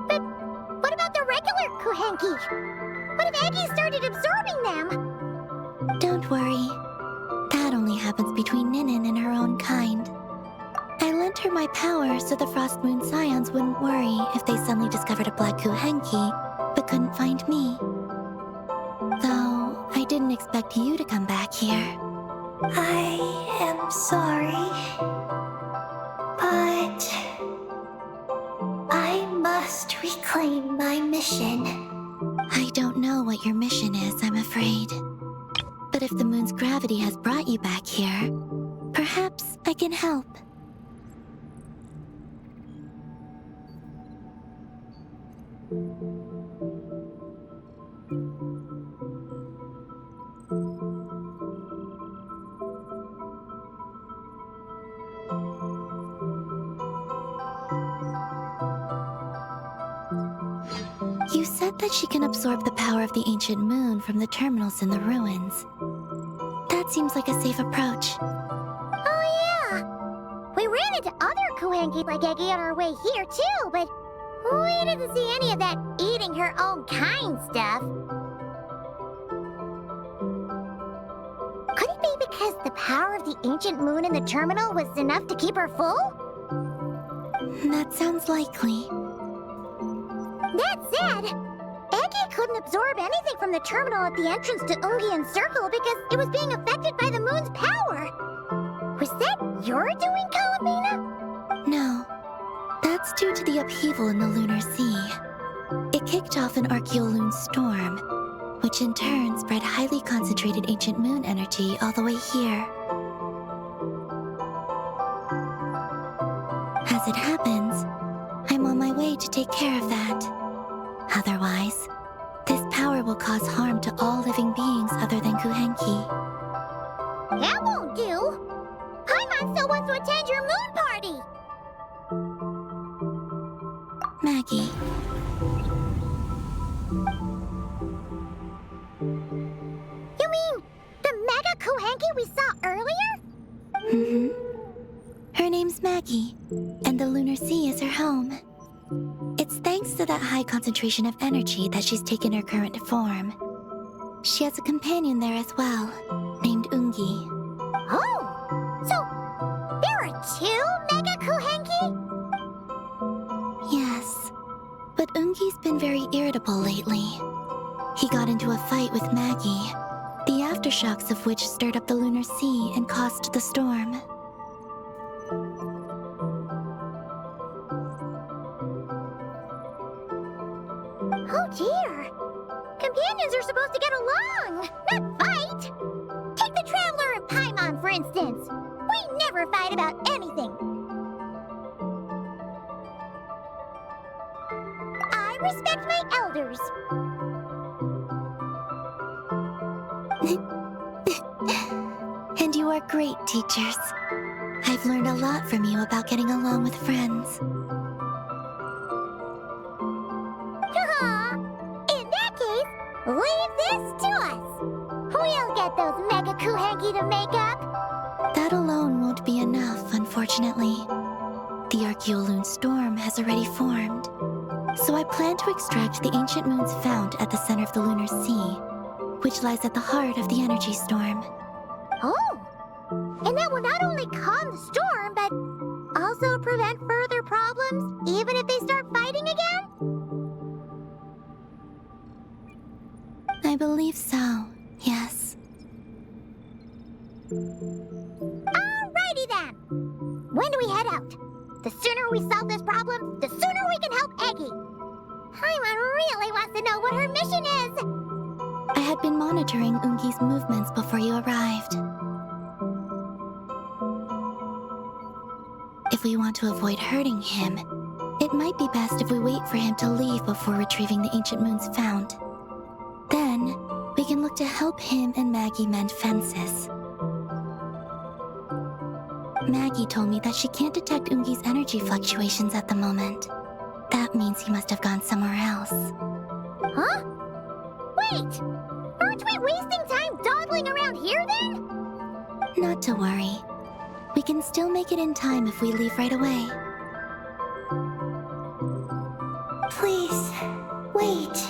But what about the regular Kuhenki? What if Eggy started absorbing them? Don't worry. That only happens between Ninin and her own kind. I lent her my power so the Frost Moon Scions wouldn't worry if they suddenly discovered a Black Kuhenki, but couldn't find me. Though, I didn't expect you to come back here. I am sorry, but I must reclaim my mission. I don't know what your mission is, I'm afraid. But if the moon's gravity has brought you back here, perhaps I can help. You said that she can absorb the power of the ancient moon from the terminals in the ruins. That seems like a safe approach. Oh yeah! We ran into other Kuhenki like Eggy on our way here too, but we didn't see any of that eating her own kind stuff. Could it be because the power of the ancient moon in the terminal was enough to keep her full? That sounds likely. That said, Eggy couldn't absorb anything from the terminal at the entrance to Ungian Circle because it was being affected by the moon's power. Was that your doing, Kalamina? No. That's due to the upheaval in the lunar sea. It kicked off an Archeoloon storm, which in turn spread highly concentrated ancient moon energy all the way here. As it happens, I'm on my way to take care of that. Otherwise, this power will cause harm to all living beings other than Kuhenki. That won't do! Paimon still wants to attend your moon party! Maggie. You mean the Mega Kuhenki we saw earlier? Mm-hmm. Her name's Maggie, and the lunar sea is her home. It's thanks to that high concentration of energy that she's taken her current form. She has a companion there as well, named Ungi. Oh! So, there are two Mega Kuhenki? Yes, but Ungi's been very irritable lately. He got into a fight with Maggie, the aftershocks of which stirred up the lunar sea and caused the storm. Oh dear! Companions are supposed to get along, not fight! Take the Traveler and Paimon, for instance. We never fight about anything. I respect my elders. And you are great teachers. I've learned a lot from you about getting along with friends. Aw, in that case, leave this to us. We'll get those Mega Kuhenki to make up. That alone won't be enough, unfortunately. The Archeoloon storm has already formed. So I plan to extract the ancient moon's fount at the center of the lunar sea, which lies at the heart of the energy storm. Oh, and that will not only calm the storm, but also prevent further problems, even if they start fighting again? I believe so, yes. Alrighty then. When do we head out? The sooner we solve this problem, the sooner we can help Eggy. Paimon really wants to know what her mission is. I had been monitoring Ungi's movements before you arrived. If we want to avoid hurting him, it might be best if we wait for him to leave before retrieving the ancient moon's fount. Then, we can look to help him and Maggie mend fences. Maggie told me that she can't detect Ungi's energy fluctuations at the moment. That means he must have gone somewhere else. Huh? Wait! Aren't we wasting time dawdling around here then? Not to worry. We can still make it in time if we leave right away. Please, wait.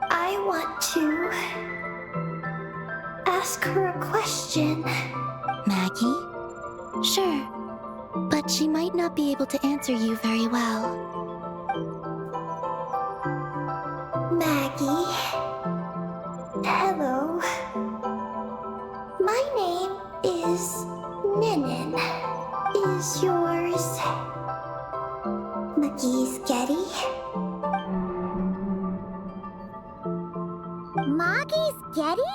I want to ask her a question. Maggie? Sure, but she might not be able to answer you very well. Maggie? Hello. My name is Ninin. Is yours Maggie's Getty? Maggie's Getty?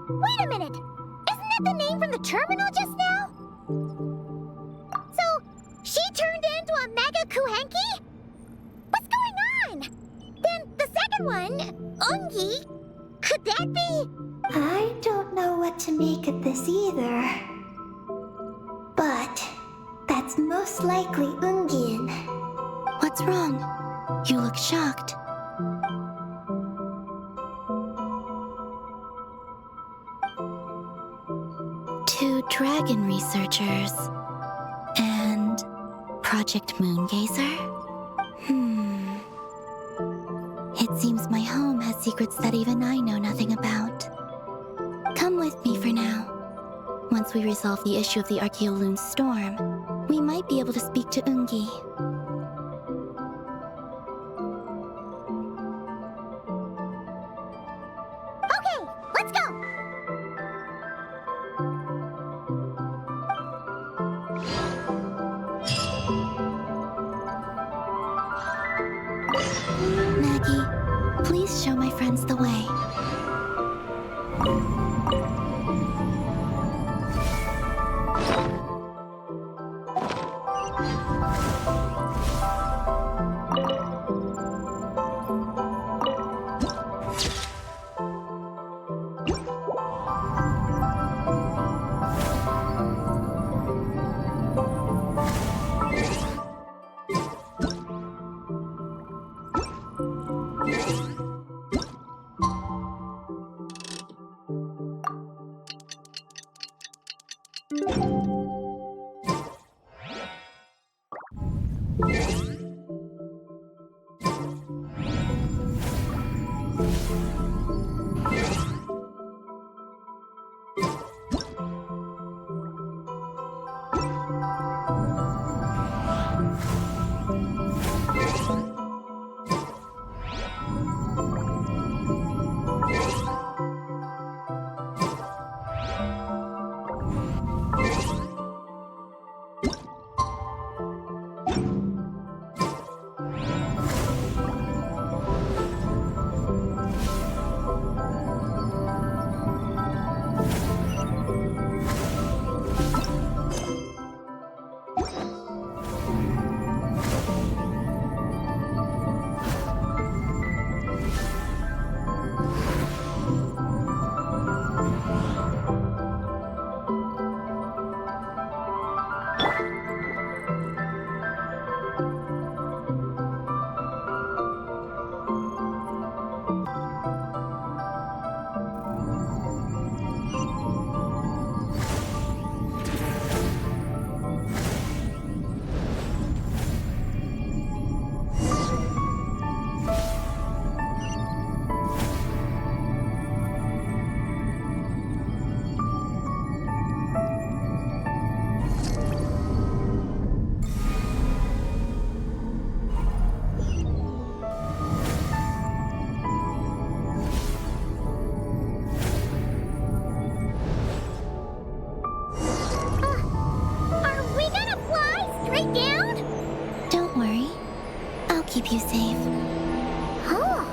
Wait a minute! Isn't that the name from the terminal just now? So, she turned into a Mega Kuhenki? other one, Ungi, could that be? I don't know what to make of this either. But that's most likely Ungin. What's wrong? You look shocked. Two dragon researchers and Project Moongazer? It seems my home has secrets that even I know nothing about. Come with me for now. Once we resolve the issue of the Archaeoloon storm, we might be able to speak to Ungi. Okay, let's go! Maggie, please show my friends the way. Are we gonna fly straight down? Don't worry. I'll keep you safe. Oh,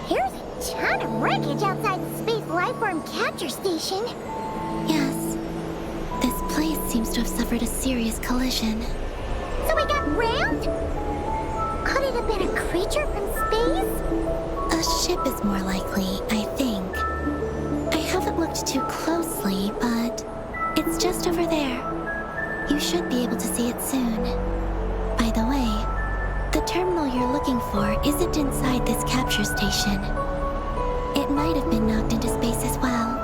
here's a ton of wreckage outside the Space Lifeform Capture Station. Yes. This place seems to have suffered a serious collision. So we got rammed? Could it have been a creature from space? A ship is more likely, I think. I haven't looked too closely, but it's just over there. You should be able to see it soon. By the way, the terminal you're looking for isn't inside this capture station. It might have been knocked into space as well.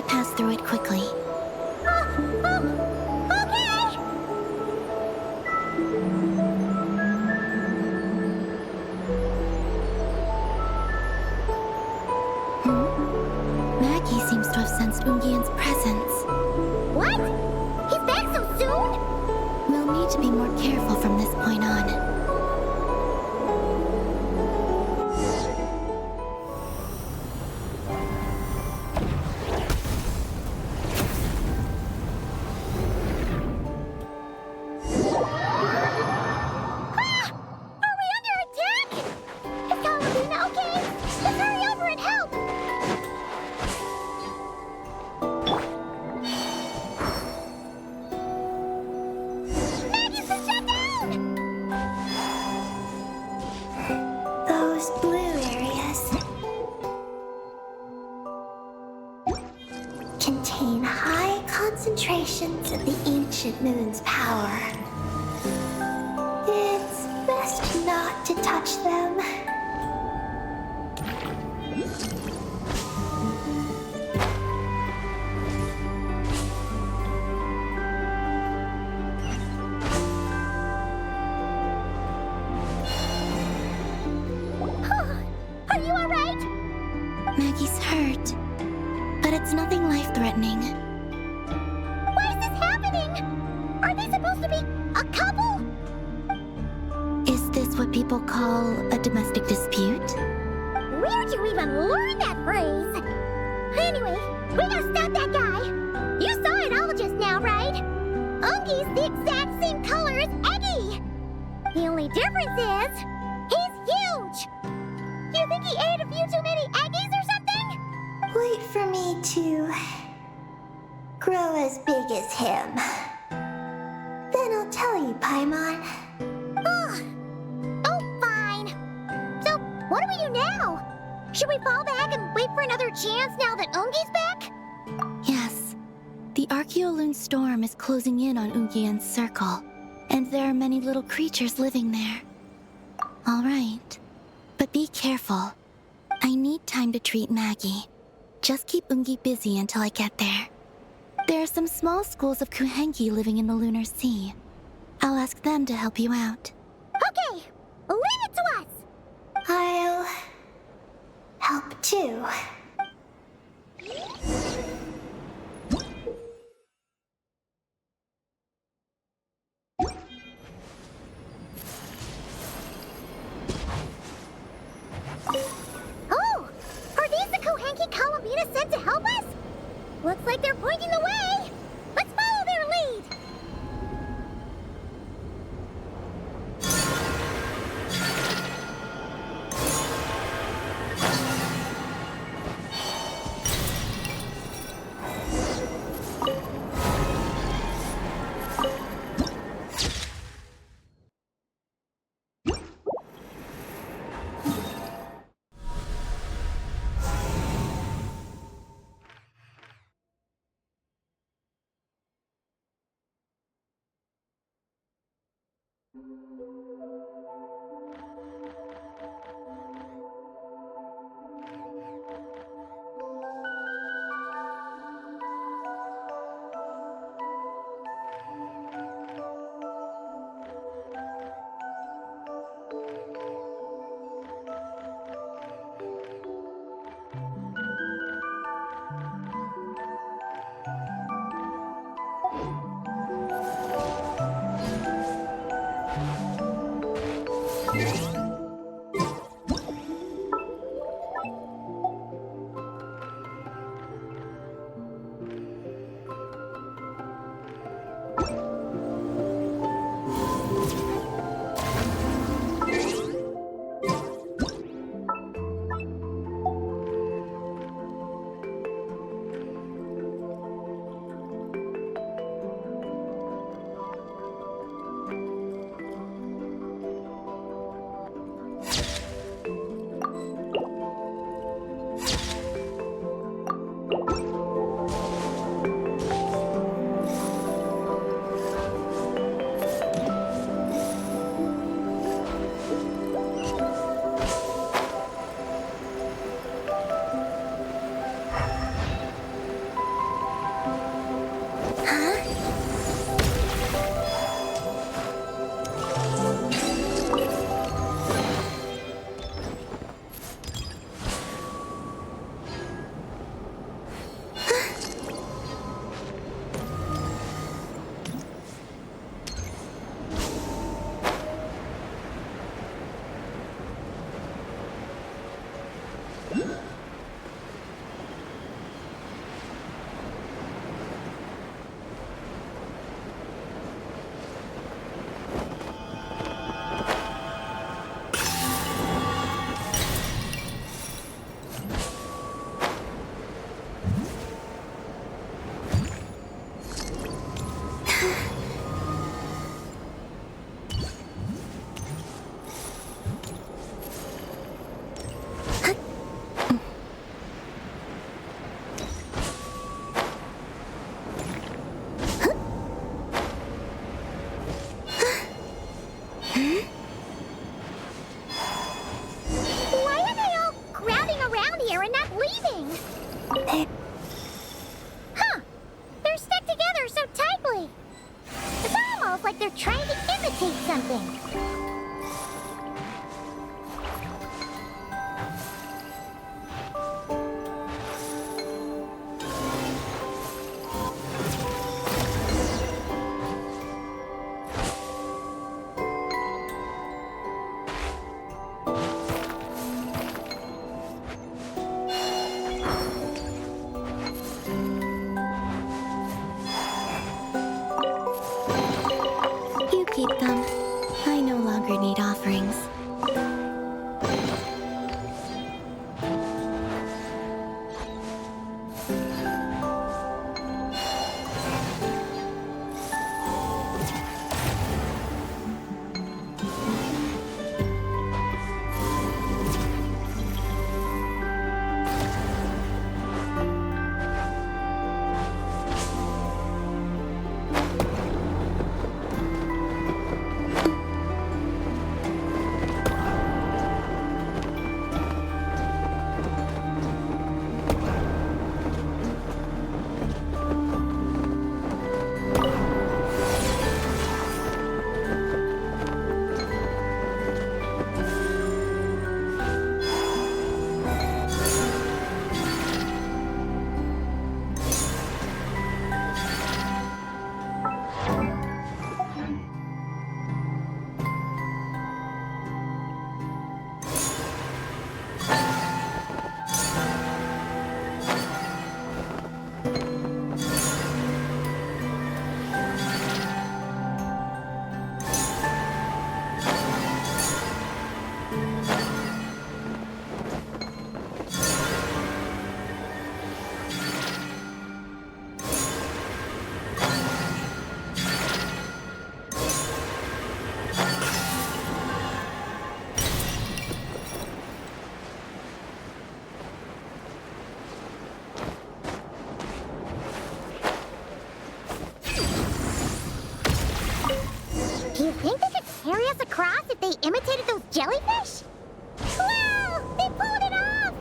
to pass through it quickly. Okay! Maggie seems to have sensed Ungian's presence. What? He's back so soon? We'll need to be more careful from this point on. Are we under attack? Is Calavina okay? Let's hurry over and help! Maggie's been shut down! Those blue areas contain high concentrations of the ancient moon's power. It's best not to touch them. Are you alright? Maggie's hurt, but it's nothing life-threatening. Why is this happening? Are they supposed to be a couple? Is this what people call a domestic dispute? Where'd you even learn that phrase? Anyway, we gotta stop that guy. You saw it all just now, right? Ungi's the exact same color as Eggy. The only difference is, he's huge. Do you think he ate a few too many Eggies or something? Wait for me to grow as big as him. Then I'll tell you, Paimon. Ugh. Oh, fine. So, what do we do now? Should we fall back and wait for another chance now that Ungi's back? Yes. The Archeoloon storm is closing in on Ungian's circle, and there are many little creatures living there. All right. But be careful. I need time to treat Maggie. Just keep Ungi busy until I get there. There are some small schools of Kuhengi living in the Lunar Sea. I'll ask them to help you out. Okay, leave it to us. I'll help too. Oh, are these the Kohenki Calavina sent to help us? Looks like they're pointing the way. Let's follow their lead. Why are they all crowding around here and not leaving? Huh. They're stuck together so tightly. It's almost like they're trying to imitate something. You keep them. I no longer need offerings. Do you think they could carry us across if they imitated those jellyfish? Wow! They pulled it off!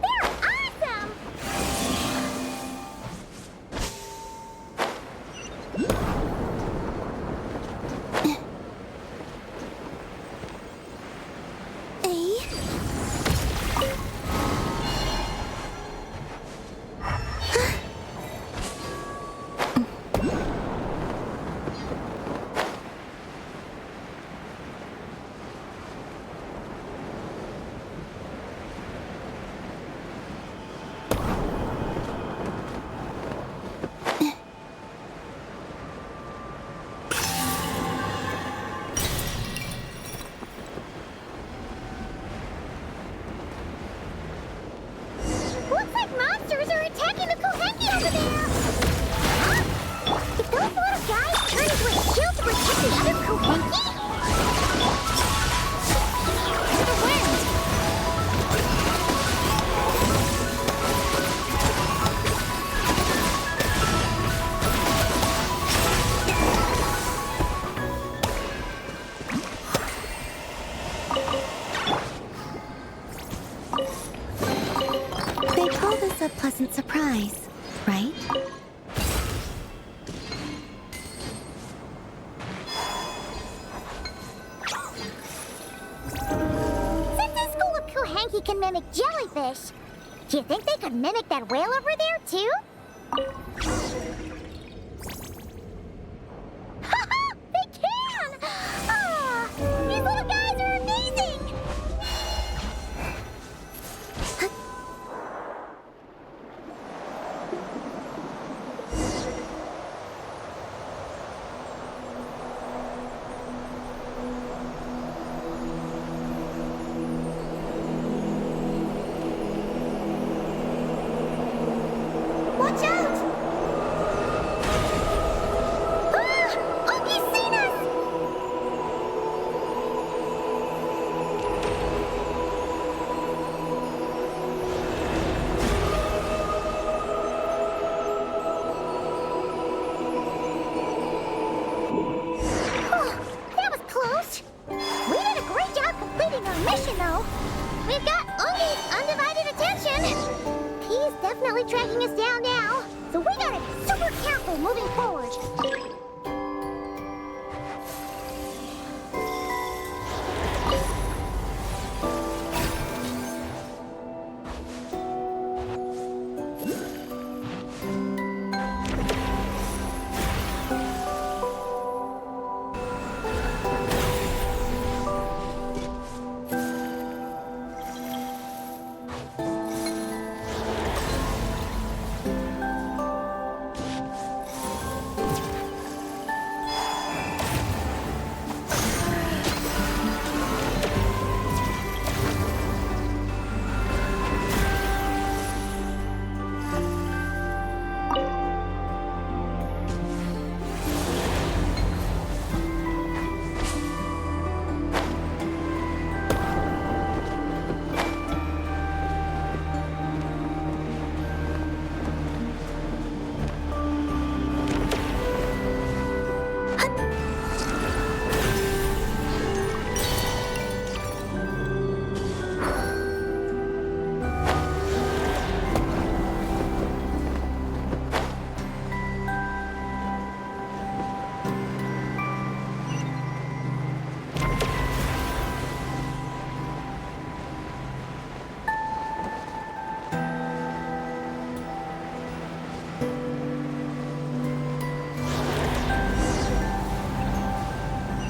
They're awesome! Looks like monsters are attacking the Kohenki over there! Huh? Did those little guys turn into a shield to protect the other Kohenki? The wind! They call this a pleasant surprise, right? Since this school of Kohenki can mimic jellyfish, do you think they could mimic that whale over there, too? Haha! They can! Ah, these little guys are amazing! Watch out! definitely tracking us down now, so we gotta be super careful moving forward.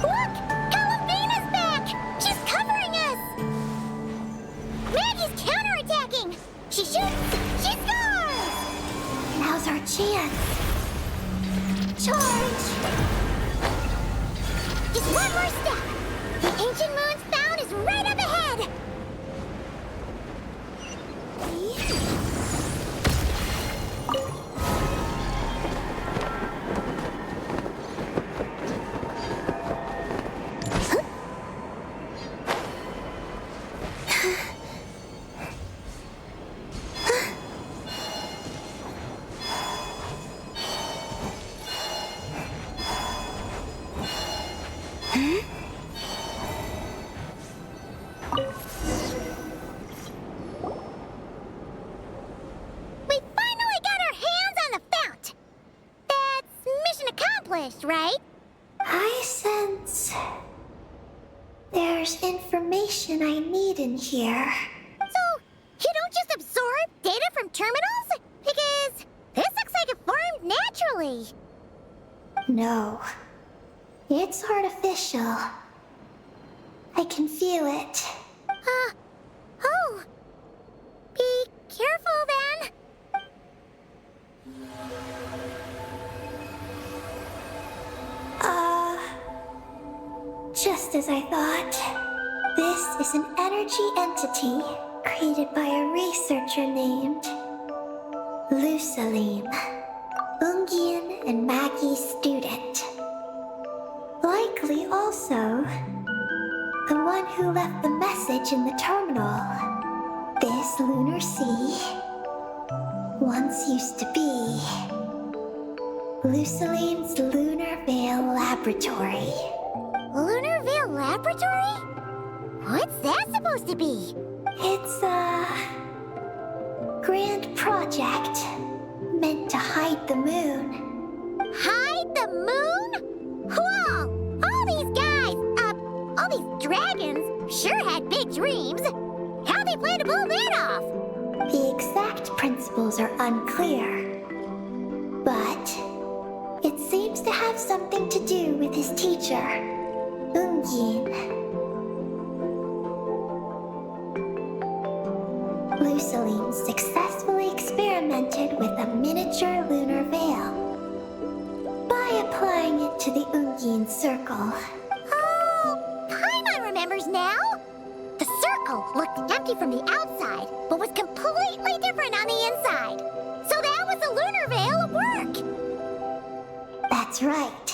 Look! Columbina's back! She's covering us! Maggie's counterattacking! She shoots! She scores! Now's our chance. Charge! Just one more step! The ancient moon's found is right up ahead! We finally got our hands on the fount! That's mission accomplished, right? I sense there's information I need in here. So, you don't just absorb data from terminals? Because this looks like it formed naturally. No, it's artificial. I can feel it. Oh. Be careful then. Just as I thought. This is an energy entity created by a researcher named Lusaline, Ungian and Maggie's student. Likely also the one who left the message in the terminal. This lunar sea once used to be Lusaline's Lunar Veil Laboratory. Lunar Veil Laboratory? What's that supposed to be? It's a grand project meant to hide the moon. Hide the moon? Whoa! All these guys, all these dragons sure had big dreams. How'd they plan to pull that off? The exact principles are unclear, but it seems to have something to do with his teacher, Ungin. Lusaline successfully experimented with a miniature lunar veil by applying it to the Ungin circle. Oh, Paimon remembers now. The circle looked empty from the outside, but was completely different on the inside. So that was the lunar veil at work. That's right.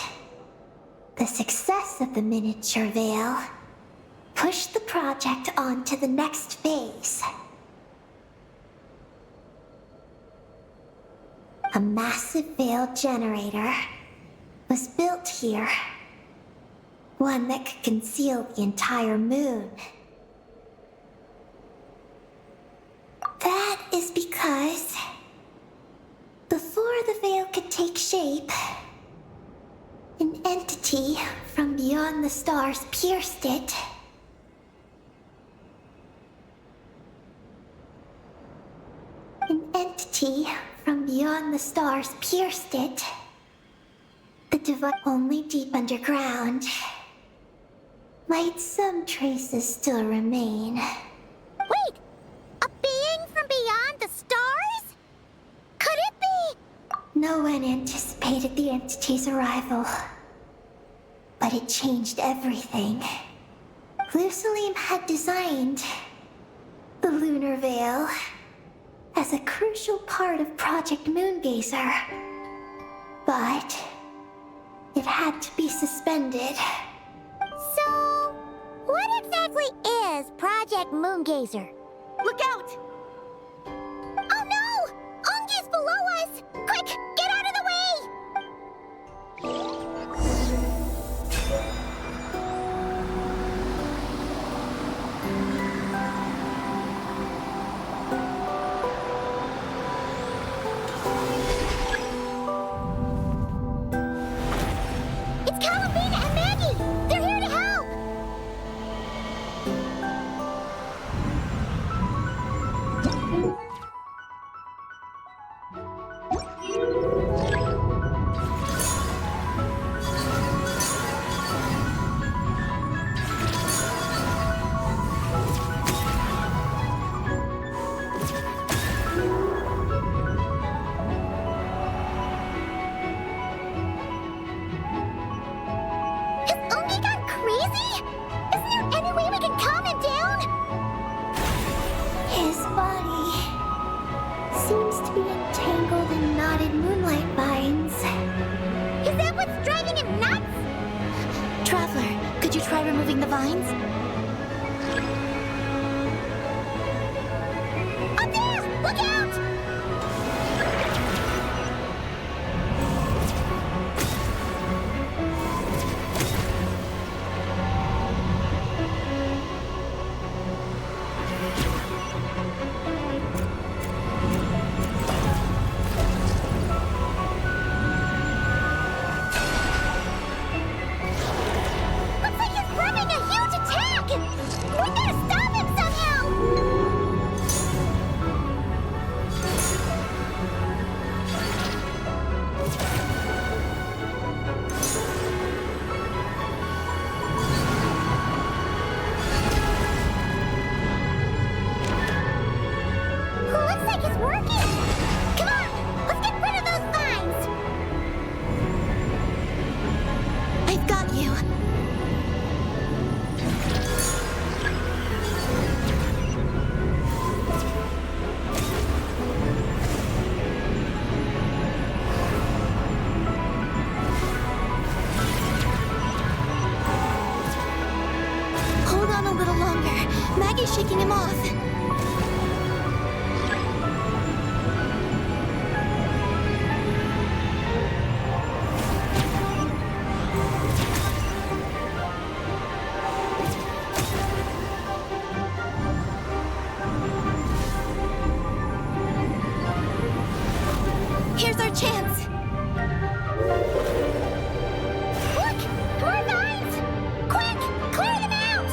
The success of the miniature veil pushed the project on to the next phase. A massive veil generator was built here. One that could conceal the entire moon. That is because Before the veil could take shape, an entity from beyond the stars pierced it. An entity from beyond the stars pierced it. The device only deep underground. Might some traces still remain? Wait! A being from beyond the stars? Could it be? No one anticipated the entity's arrival. But it changed everything. Lusalim had designed the Lunar Veil as a crucial part of Project Moongazer. But it had to be suspended. So, what exactly is Project Moongazer? Look out! Oh no! Ungi's below us! Quick, get out of the way! It's Columbina and Maggie! They're here to help! Has Ungi gone crazy? Isn't there any way we can calm him down? His body seems to be entangled in knotted moonlight vines. Is that what's driving him nuts? Traveler, could you try removing the vines? Up there! Look out! Looks like he's prepping a huge attack! We gotta stop him somehow! Looks like it's working! Come on, let's get rid of those vines! I've got you. Hold on a little longer. Maggie's shaking him off. Here's our chance. Look! More vines! Quick! Clear them out!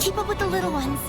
Keep up with the little ones.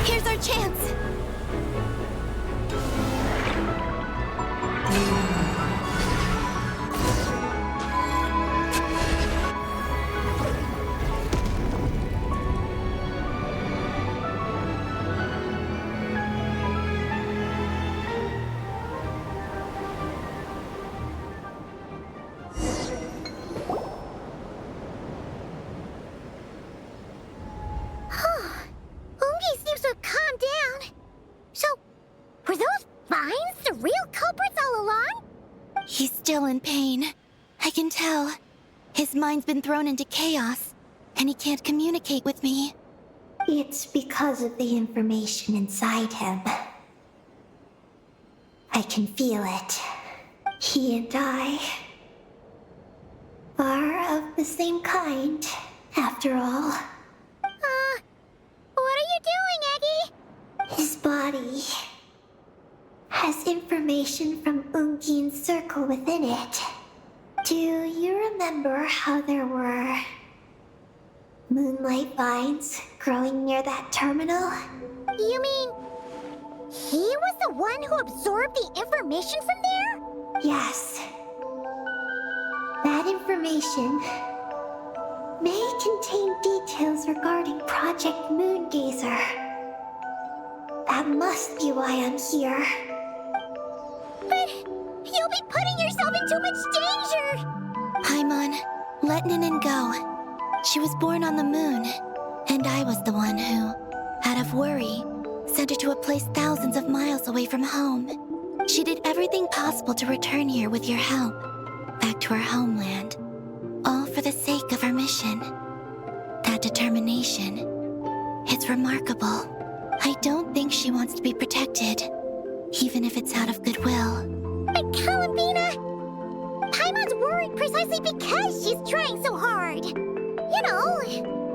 Here's our chance. Ungi seems to have calmed down. So, were those vines the real culprits all along? He's still in pain. I can tell. His mind's been thrown into chaos, and he can't communicate with me. It's because of the information inside him. I can feel it. He and I are of the same kind, after all. What are you doing, Eggy? His body has information from Ungin's circle within it. Do you remember how there were moonlight vines growing near that terminal? You mean he was the one who absorbed the information from there? Yes. That information may contain details regarding Project Moongazer. That must be why I'm here. But you'll be putting yourself in too much danger! Paimon, let Ninin go. She was born on the moon, and I was the one who, out of worry, sent her to a place thousands of miles away from home. She did everything possible to return here with your help, back to her homeland, all for the sake of her mission. That determination, it's remarkable. I don't think she wants to be protected, even if it's out of goodwill. But Columbina! Paimon's worried precisely because she's trying so hard. You know,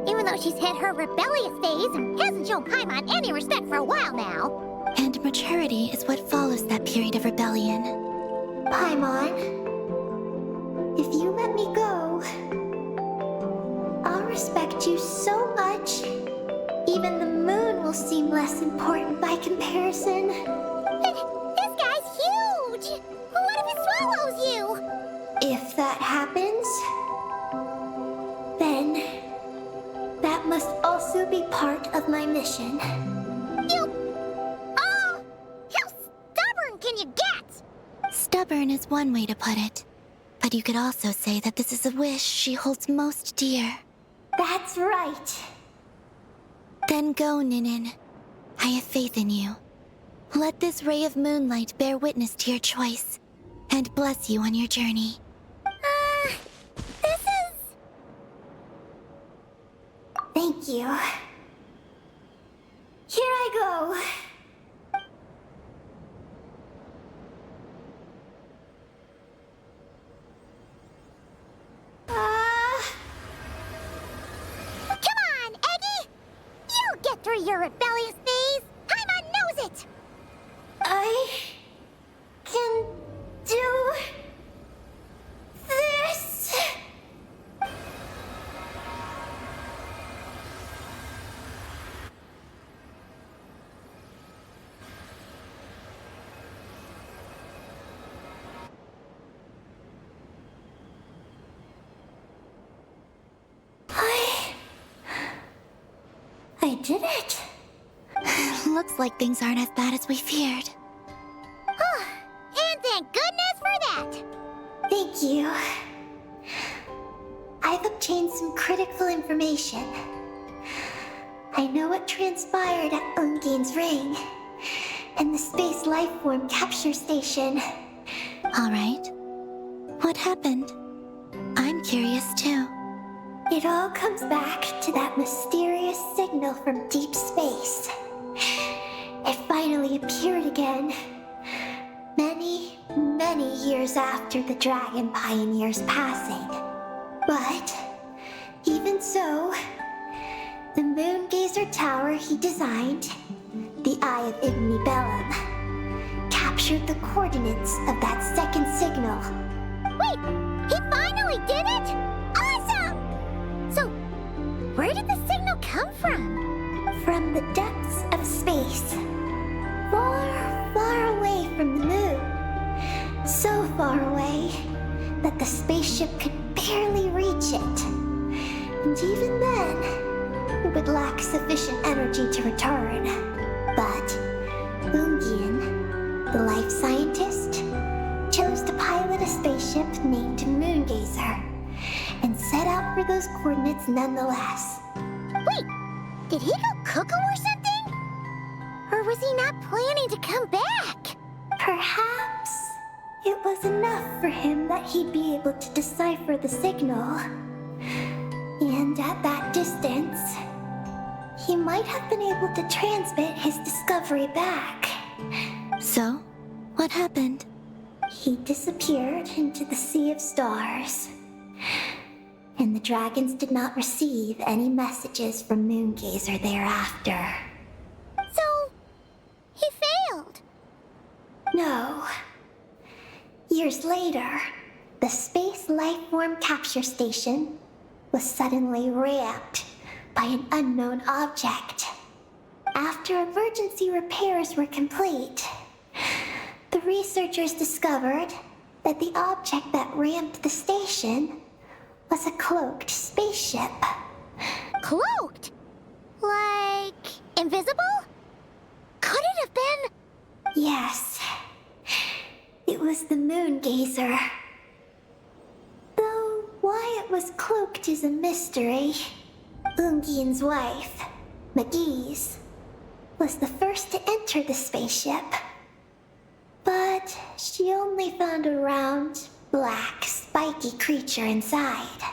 even though she's hit her rebellious phase and hasn't shown Paimon any respect for a while now. And maturity is what follows that period of rebellion. Paimon, if you let me go, I'll respect you so much. Even the moon will seem less important by comparison. This guy's huge! What if he swallows you? If that happens, then that must also be part of my mission. Oh! How stubborn can you get? Stubborn is one way to put it. But you could also say that this is a wish she holds most dear. That's right. Then go, Ninin. I have faith in you. Let this ray of moonlight bear witness to your choice, and bless you on your journey. This is... Thank you. Here I go. Come on, Eggy! You'll get through your rebellious phase! Paimon knows it! I can do this. I did it. Looks like things aren't as bad as we feared. And thank goodness for that! Thank you. I've obtained some critical information. I know what transpired at Ungain's ring and the space lifeform capture station. Alright. What happened? I'm curious too. It all comes back to that mysterious signal from deep space. It finally appeared again. Many, many years after the Dragon Pioneer's passing. But, even so, the Moongazer Tower he designed, the Eye of Igni Bellum, captured the coordinates of that second signal. Wait, he finally did it? Awesome! So, where did the signal come from? From the depths of space. Far, far away from the moon. So far away that the spaceship could barely reach it. And even then, it would lack sufficient energy to return. But Ungian, the life scientist, chose to pilot a spaceship named Moongazer and set out for those coordinates nonetheless. Wait, did he go cuckoo or something? Or was he not planning to come back? Perhaps it was enough for him that he'd be able to decipher the signal. And at that distance, he might have been able to transmit his discovery back. So, what happened? He disappeared into the sea of stars. And the dragons did not receive any messages from Moongazer thereafter. So, he failed. No. Years later, the Space Lifeform Capture Station was suddenly ramped by an unknown object. After emergency repairs were complete, the researchers discovered that the object that ramped the station was a cloaked spaceship. Cloaked? Like, invisible? Could it have been? Yes. It was the Moongazer. Though why it was cloaked is a mystery. Ungian's wife, McGee's, was the first to enter the spaceship. But she only found a round, black, spiky creature inside.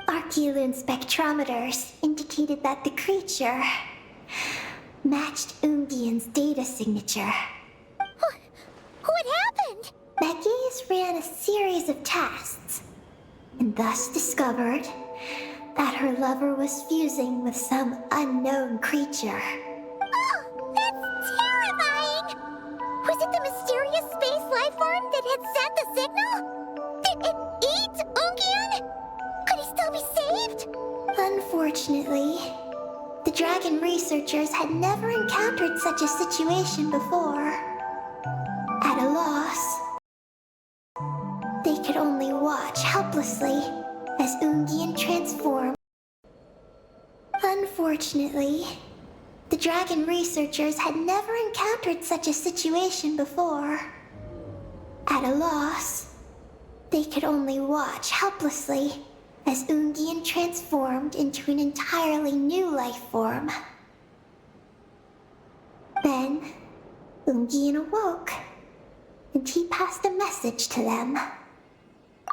Archeloon spectrometers indicated that the creature matched Ungian's data signature. What happened? McGee's ran a series of tests, and thus discovered that her lover was fusing with some unknown creature. Oh, that's terrifying! Was it the mysterious space life form that had sent the signal? Did it eat Ungian? Could he still be saved? Unfortunately, the dragon researchers had never encountered such a situation before. At a loss, they could only watch helplessly as Ungian transformed. Unfortunately, the dragon researchers had never encountered such a situation before. At a loss, they could only watch helplessly as Ungian transformed into an entirely new life form. Then, Ungian awoke, and he passed a message to them.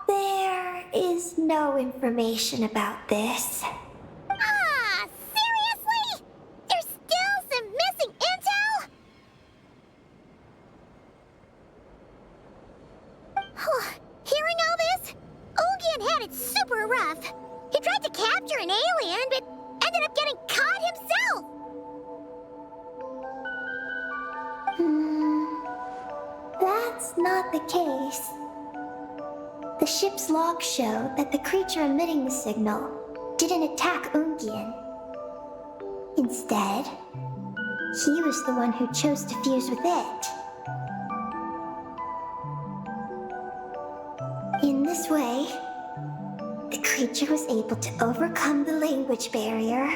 There is no information about this. Ah, seriously? There's still some missing intel? Hearing all this, Ungian had it super rough. He tried to capture an alien, but ended up getting caught himself. That's not the case. The ship's logs show that the creature emitting the signal didn't attack Ungian. Instead, he was the one who chose to fuse with it. In this way, the creature was able to overcome the language barrier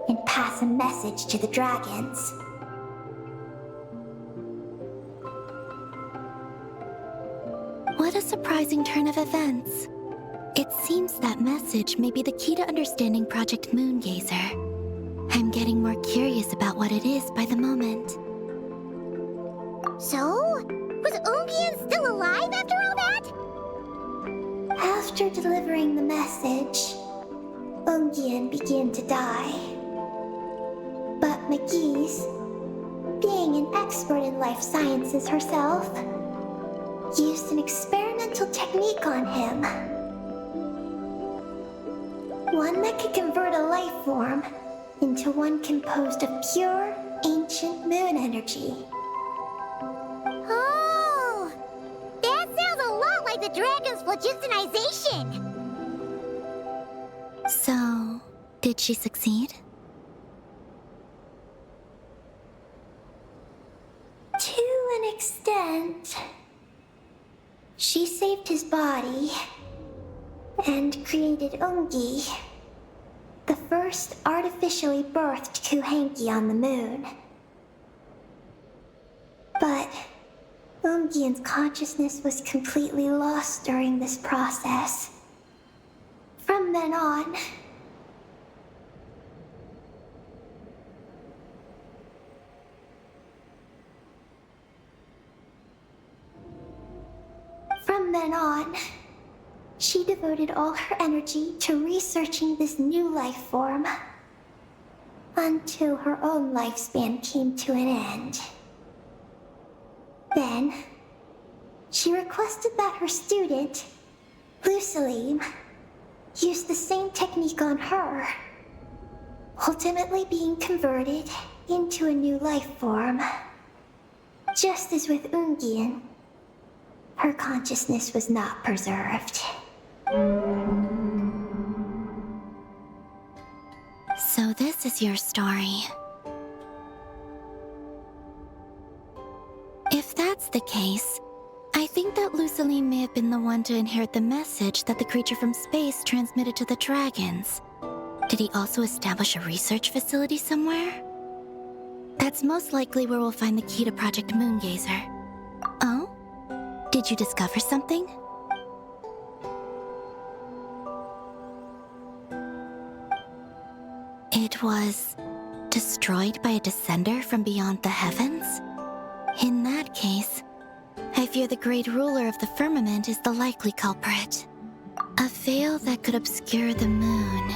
and pass a message to the dragons. What a surprising turn of events. It seems that message may be the key to understanding Project Moongazer. I'm getting more curious about what it is by the moment. So? Was Ungian still alive after all that? After delivering the message, Ungian began to die. But McGee's, being an expert in life sciences herself, used an experimental technique on him. One that could convert a life form into one composed of pure, ancient moon energy. Oh! That sounds a lot like the dragon's phlogistonization! So, did she succeed? To an extent. She saved his body and created Ungi, the first artificially birthed Kuhanki on the moon. But Ungian's consciousness was completely lost during this process. From then on, she devoted all her energy to researching this new life form until her own lifespan came to an end. Then, she requested that her student, Lusalim, use the same technique on her, ultimately being converted into a new life form. Just as with Ungian, her consciousness was not preserved. So this is your story. If that's the case, I think that Lusalim may have been the one to inherit the message that the creature from space transmitted to the dragons. Did he also establish a research facility somewhere? That's most likely where we'll find the key to Project Moongazer. Oh? Did you discover something? It was destroyed by a descender from beyond the heavens? In that case, I fear the great ruler of the firmament is the likely culprit. A veil that could obscure the moon.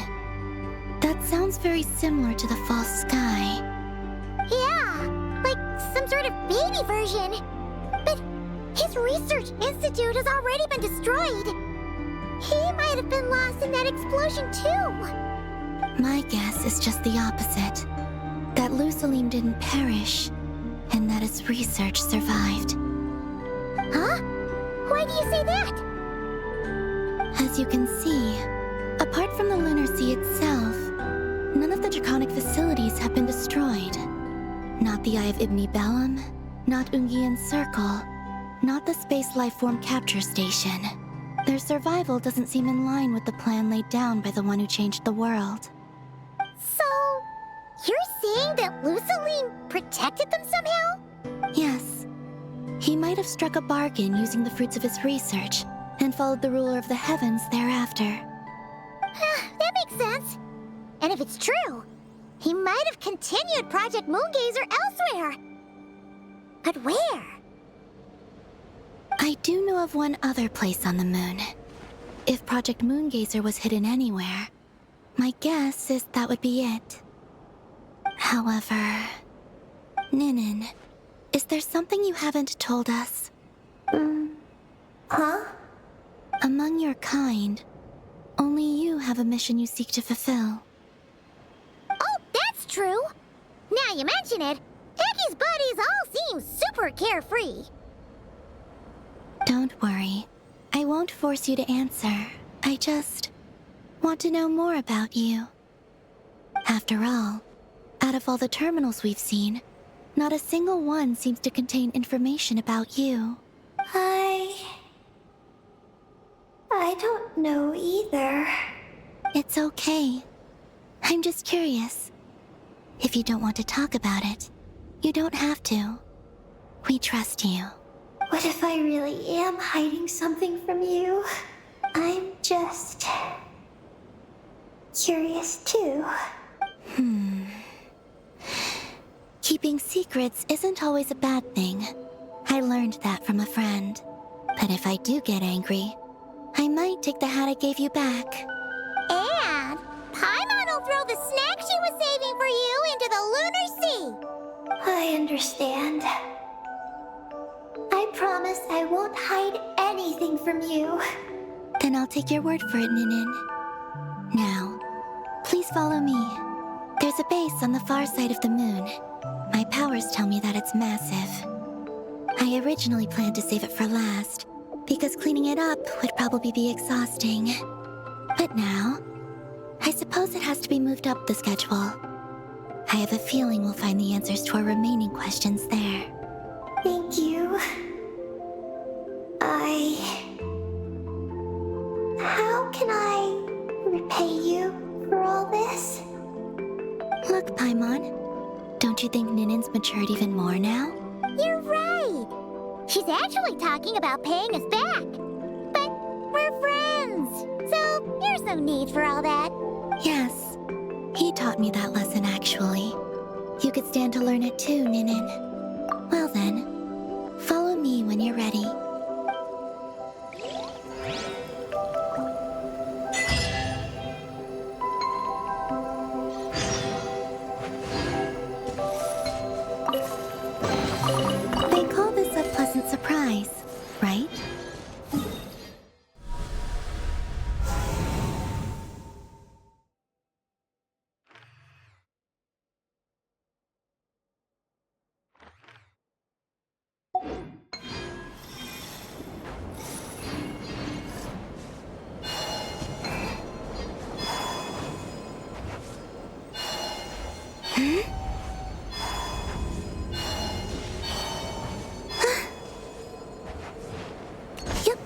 That sounds very similar to the false sky. Yeah, like some sort of baby version. But his research institute has already been destroyed. He might have been lost in that explosion too. My guess is just the opposite. That Lusalim didn't perish, and that his research survived. Huh? Why do you say that? As you can see, apart from the Lunar Sea itself, none of the draconic facilities have been destroyed. Not the Eye of Ibn Balam, not Ungian's Circle, not the Space Lifeform Capture Station. Their survival doesn't seem in line with the plan laid down by the one who changed the world. So, you're saying that Lusalim protected them somehow? Yes. He might have struck a bargain using the fruits of his research, and followed the ruler of the heavens thereafter. That makes sense. And if it's true, he might have continued Project Moongazer elsewhere. But where? I do know of one other place on the moon. If Project Moongazer was hidden anywhere, my guess is that would be it. However, Ninin, is there something you haven't told us? Huh? Among your kind, only you have a mission you seek to fulfill. Oh, that's true. Now you mention it, Heki's buddies all seem super carefree. Don't worry. I won't force you to answer. I just want to know more about you. After all, out of all the terminals we've seen, not a single one seems to contain information about you. I don't know either. It's okay. I'm just curious. If you don't want to talk about it, you don't have to. We trust you. What if I really am hiding something from you? I'm just curious too. Keeping secrets isn't always a bad thing. I learned that from a friend. But if I do get angry, I might take the hat I gave you back. And Paimon will throw the snack she was saving for you into the Lunar Sea. I understand. I promise I won't hide anything from you. Then I'll take your word for it, Ninin. Now, please follow me. There's a base on the far side of the moon. My powers tell me that it's massive. I originally planned to save it for last, because cleaning it up would probably be exhausting. But now, I suppose it has to be moved up the schedule. I have a feeling we'll find the answers to our remaining questions there. Thank you. How can I repay you for all this? Look, Paimon, don't you think Ninin's matured even more now? You're right. She's actually talking about paying us back. But we're friends, so there's no need for all that. Yes, he taught me that lesson actually. You could stand to learn it too, Ninin. Well then, follow me when you're ready. They call this a pleasant surprise, right? Yep.